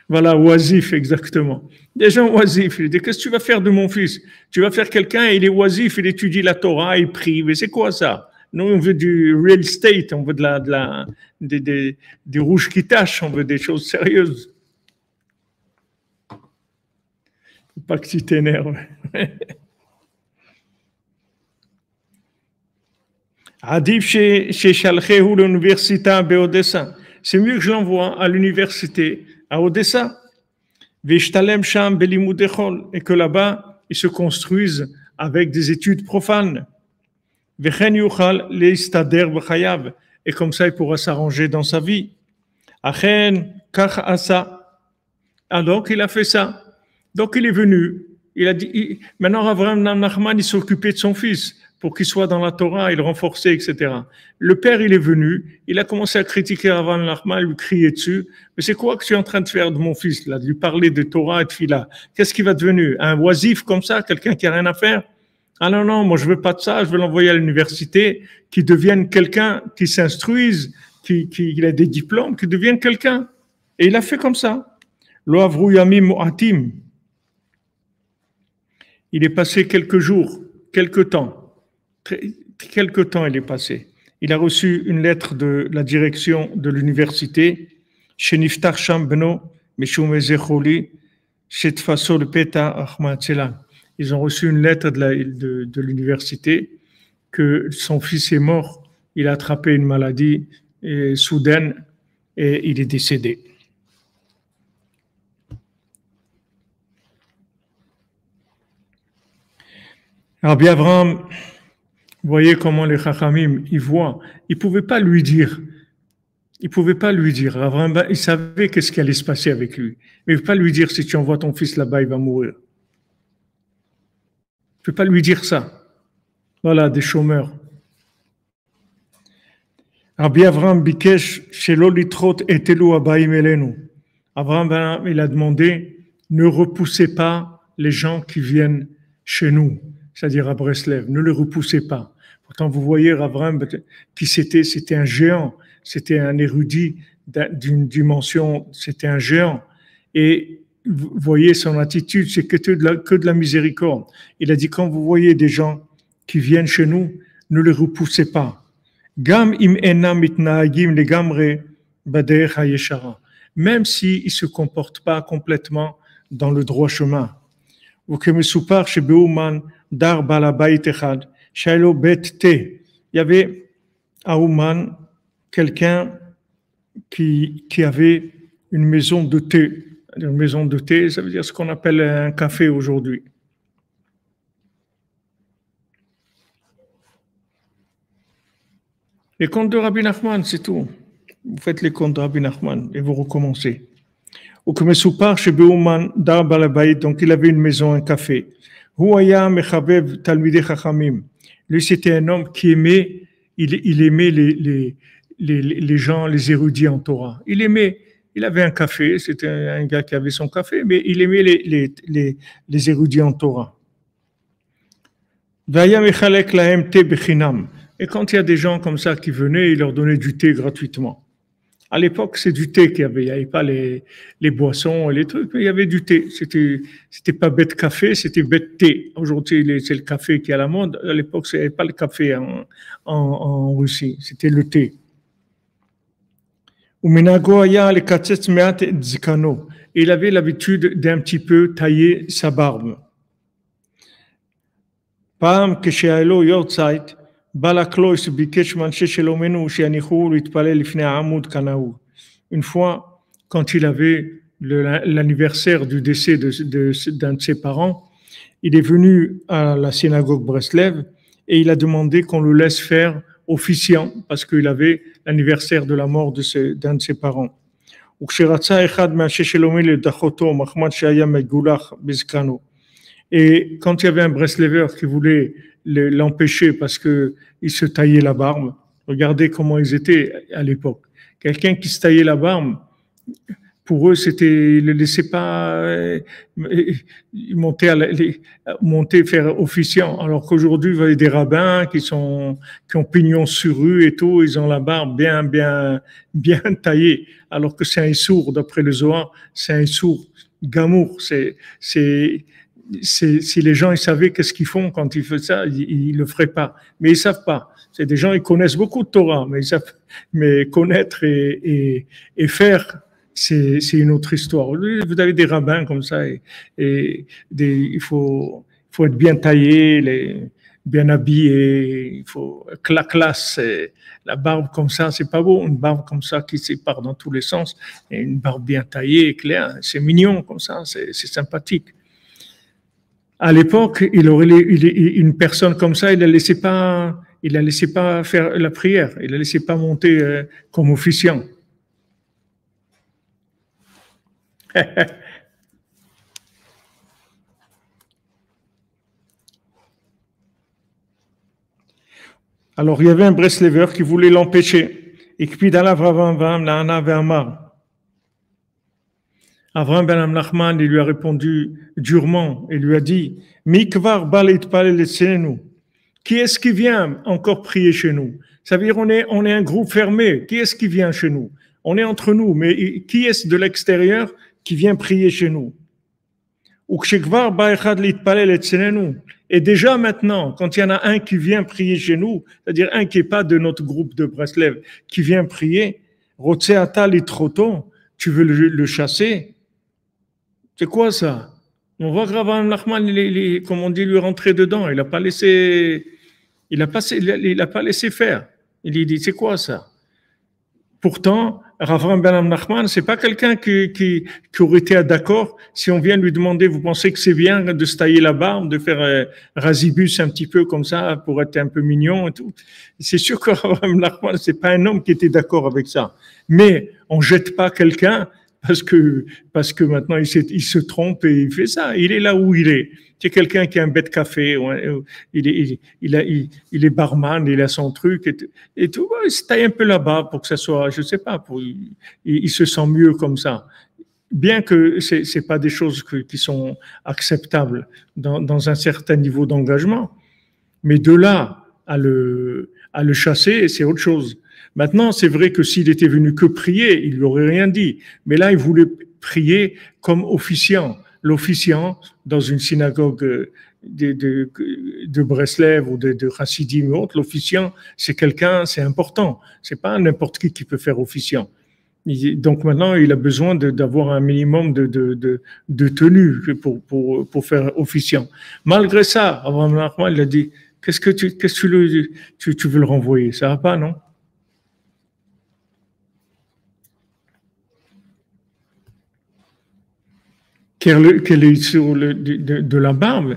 Voilà, oisif, exactement. Des gens oisifs. Il dit, qu'est-ce que tu vas faire de mon fils? Tu vas faire quelqu'un, il est oisif, il étudie la Torah, il prie. Mais c'est quoi ça? Nous, on veut du real estate, on veut des rouges qui tâchent, on veut des choses sérieuses. Faut pas que tu t'énerves. Adif chez Shalchehu l'université à Odessa. C'est mieux que je l'envoie à l'université à Odessa. Veshtalem sham belimudechol, et que là-bas ils se construisent avec des études profanes. Vechen yuchal leistader b'chayav, et comme ça il pourra s'arranger dans sa vie. Achen kach asa. Ah donc il a fait ça. Donc il est venu. Il a dit. Maintenant Avraham Nachman il s'occupait de son fils pour qu'il soit dans la Torah, il le renforçait, etc. Le père, il est venu, il a commencé à critiquer Avraham Nachman, lui crier dessus. Mais c'est quoi que tu es en train de faire de mon fils, là, de lui parler de Torah et de Fila? Qu'est-ce qu'il va devenir? Un oisif comme ça, quelqu'un qui a rien à faire? Ah non, moi je veux pas de ça, je veux l'envoyer à l'université, qu'il devienne quelqu'un, qui s'instruise, qui a des diplômes, qui devienne quelqu'un. Et il a fait comme ça. Lo avru yamim mo'atim. Il est passé quelques jours, quelques temps. Quelque temps il est passé. Il a reçu une lettre de la direction de l'université. Sheniftar Sham Beno Mishum Ezecholi Shetfaso le Peta Ahmad Selan. Ils ont reçu une lettre de l'université que son fils est mort. Il a attrapé une maladie soudaine et il est décédé. Rabbi Avraham, vous voyez comment les Chachamim, ils voient. Ils ne pouvaient pas lui dire. Avraham, il savait qu'est-ce qui allait se passer avec lui. Mais il ne peut pas lui dire, si tu envoies ton fils là-bas, il va mourir. Il ne peut pas lui dire ça. Voilà, des chômeurs. Rabbi Avraham Bikesh, Shelo litrot etelu abaim elenu. Avraham, il a demandé, ne repoussez pas les gens qui viennent chez nous. C'est-à-dire à Breslev, ne le repoussez pas. Pourtant, vous voyez Avraham, qui c'était un géant, c'était un érudit d'une dimension, c'était un géant. Et vous voyez son attitude, c'est que de la miséricorde. Il a dit, quand vous voyez des gens qui viennent chez nous, ne les repoussez pas. Gam im enam mitnaagim legamre baderech hayeshara. Même s'ils ne se comportent pas complètement dans le droit chemin. וכמסופר שבאומן דר בעל הבית אחד, שהיה לו בית תה. Il y avait à Ouman quelqu'un qui avait une maison de thé. Une maison de thé, ça veut dire ce qu'on appelle un café aujourd'hui. Les contes de Rabbi Nachman, c'est tout. Vous faites les contes de Rabbi Nachman et vous recommencez. Ou comme soupar chez Beuman dar balabait, donc il avait une maison, un café. Huaya mechabev talmidei chachamim. Lui, c'était un homme qui aimait, il aimait les gens, les érudits en Torah. Il avait un café, c'était un gars qui avait son café, mais il aimait les érudits en Torah. Vaya mechalek lahem te bechinam. Et quand il y a des gens comme ça qui venaient, il leur donnait du thé gratuitement. À l'époque, c'est du thé qu'il y avait. Il n'y avait pas les boissons et les trucs, mais il y avait du thé. C'était pas bête café, c'était bête thé. Aujourd'hui, c'est le café qui est à la mode. À l'époque, il n'y avait pas le café en Russie. C'était le thé. Il avait l'habitude d'un petit peu tailler sa barbe. Une fois, quand il avait l'anniversaire du décès d'un de ses parents, il est venu à la synagogue Breslev et il a demandé qu'on le laisse faire officiant parce qu'il avait l'anniversaire de la mort d'un de ses parents. Et quand il y avait un Breslever qui voulait l'empêcher parce qu'il se taillait la barbe, regardez comment ils étaient à l'époque. Quelqu'un qui se taillait la barbe, pour eux, ils ne le laissaient pas monter, faire officiant. Alors qu'aujourd'hui, vous avez des rabbins qui ont pignon sur rue et tout, ils ont la barbe bien taillée. Alors que c'est un sourd, d'après le Zohar, c'est un sourd gamour. Si les gens ils savaient qu'est-ce qu'ils font quand ils font ça, ils le feraient pas. Mais ils savent pas. C'est des gens ils connaissent beaucoup de Torah, mais connaître et faire, c'est une autre histoire. Vous avez des rabbins comme ça il faut être bien taillé, bien habillé, il faut la classe. La barbe comme ça, c'est pas beau. Une barbe comme ça qui sépare dans tous les sens, et une barbe bien taillée, claire, c'est mignon comme ça, c'est sympathique. À l'époque, une personne comme ça, il la laissait pas faire la prière, il la laissait pas monter comme officiant. Alors, il y avait un Breslever qui voulait l'empêcher. Et puis, dans Avraham Ben Nachman, il lui a répondu durement et lui a dit, qui est-ce qui vient encore prier chez nous? Ça veut dire on est un groupe fermé. Qui est-ce qui vient chez nous? On est entre nous, mais qui est-ce de l'extérieur qui vient prier chez nous? Et déjà maintenant, quand il y en a un qui vient prier chez nous, c'est-à-dire un qui n'est pas de notre groupe de Breslev, qui vient prier, tu veux le chasser? C'est quoi ça? On voit que Rav Nachman, comme on dit, lui rentrer dedans. Il n'a pas laissé faire. Il dit, c'est quoi ça? Pourtant, Rav Ben Nachman, c'est pas quelqu'un qui aurait été d'accord si on vient lui demander, vous pensez que c'est bien de se tailler la barbe, de faire rasibus un petit peu comme ça pour être un peu mignon et tout. C'est sûr que Rav Ben Nachman, c'est pas un homme qui était d'accord avec ça. Mais on jette pas quelqu'un parce que maintenant il se trompe et il fait ça. Il est là où il est. C'est quelqu'un qui a un bête café, il est barman, il a son truc et tout. Il se taille un peu là-bas pour que ça soit, je sais pas, il se sent mieux comme ça. Bien que c'est pas des choses qui sont acceptables dans un certain niveau d'engagement, mais de là à À le chasser, c'est autre chose. Maintenant, c'est vrai que s'il était venu que prier, il n'aurait rien dit. Mais là, il voulait prier comme officiant. L'officiant, dans une synagogue de Breslev ou de Chassidim ou autre, l'officiant, c'est quelqu'un, c'est important. C'est pas n'importe qui peut faire officiant. Donc maintenant, il a besoin d'avoir un minimum de tenue pour faire officiant. Malgré ça, Abraham Nachman, il a dit, qu'est-ce que tu veux le renvoyer? Ça va pas, non? Qu'elle est sur de la barbe,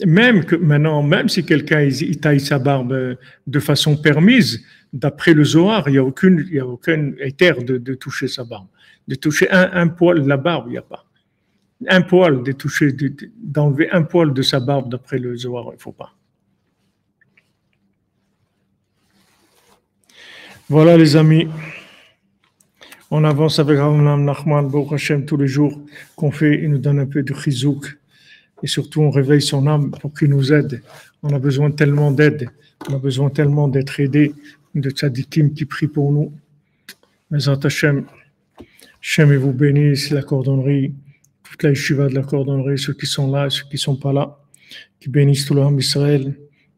même que maintenant, même si quelqu'un il taille sa barbe de façon permise, d'après le Zohar, il n'y a aucun éther de toucher sa barbe. De toucher un poil de la barbe, il n'y a pas. Un poil, d'enlever un poil de sa barbe d'après le Zohar, il ne faut pas. Voilà les amis. On avance avec Ravnam Nachman, Baruch Hashem, tous les jours qu'on fait, il nous donne un peu de chizouk. Et surtout, on réveille son âme pour qu'il nous aide. On a besoin tellement d'aide. On a besoin tellement d'être aidé, de tzadikim qui prient pour nous. Bezrat Hashem, Hashem vous bénisse, la cordonnerie, toute la yeshiva de la cordonnerie, ceux qui sont là, ceux qui ne sont pas là, qui bénissent tout l'homme Israël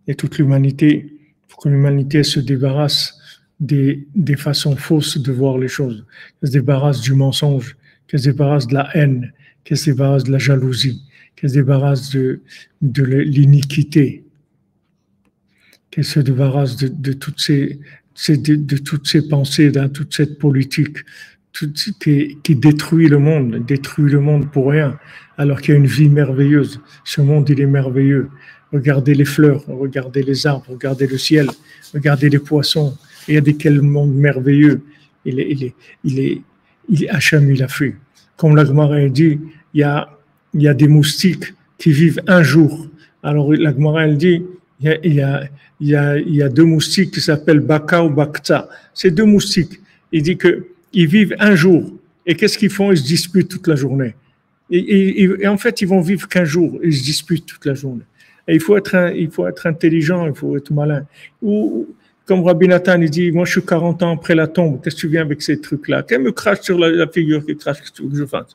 et toute l'humanité, pour que l'humanité se débarrasse des façons fausses de voir les choses, qu'elle se débarrasse du mensonge, qu'elle se débarrasse de la haine, qu'elle se débarrasse de la jalousie, qu'elle se débarrasse de l'iniquité, qu'elle se débarrasse de toutes ces pensées, de toute cette politique qui détruit le monde pour rien, alors qu'il y a une vie merveilleuse. Ce monde, il est merveilleux. Regardez les fleurs, regardez les arbres, regardez le ciel, regardez les poissons. Regardez quel monde merveilleux Hachem il a fait. Comme la Gemara dit, il y a des moustiques qui vivent un jour. Alors la Gemara elle dit, il y a deux moustiques qui s'appellent Baka ou Bakta. C'est deux moustiques. Il dit qu'ils vivent un jour. Et qu'est-ce qu'ils font? Ils se disputent toute la journée. Et en fait, ils vont vivre qu'un jour. Ils se disputent toute la journée. Et il faut être intelligent, il faut être malin. Comme Rabbi Nathan, il dit, moi je suis 40 ans après la tombe, qu'est-ce que tu viens avec ces trucs-là? Qu'elle me crache sur la figure, qu'elle crache, qu'est-ce que tu veux que je fasse?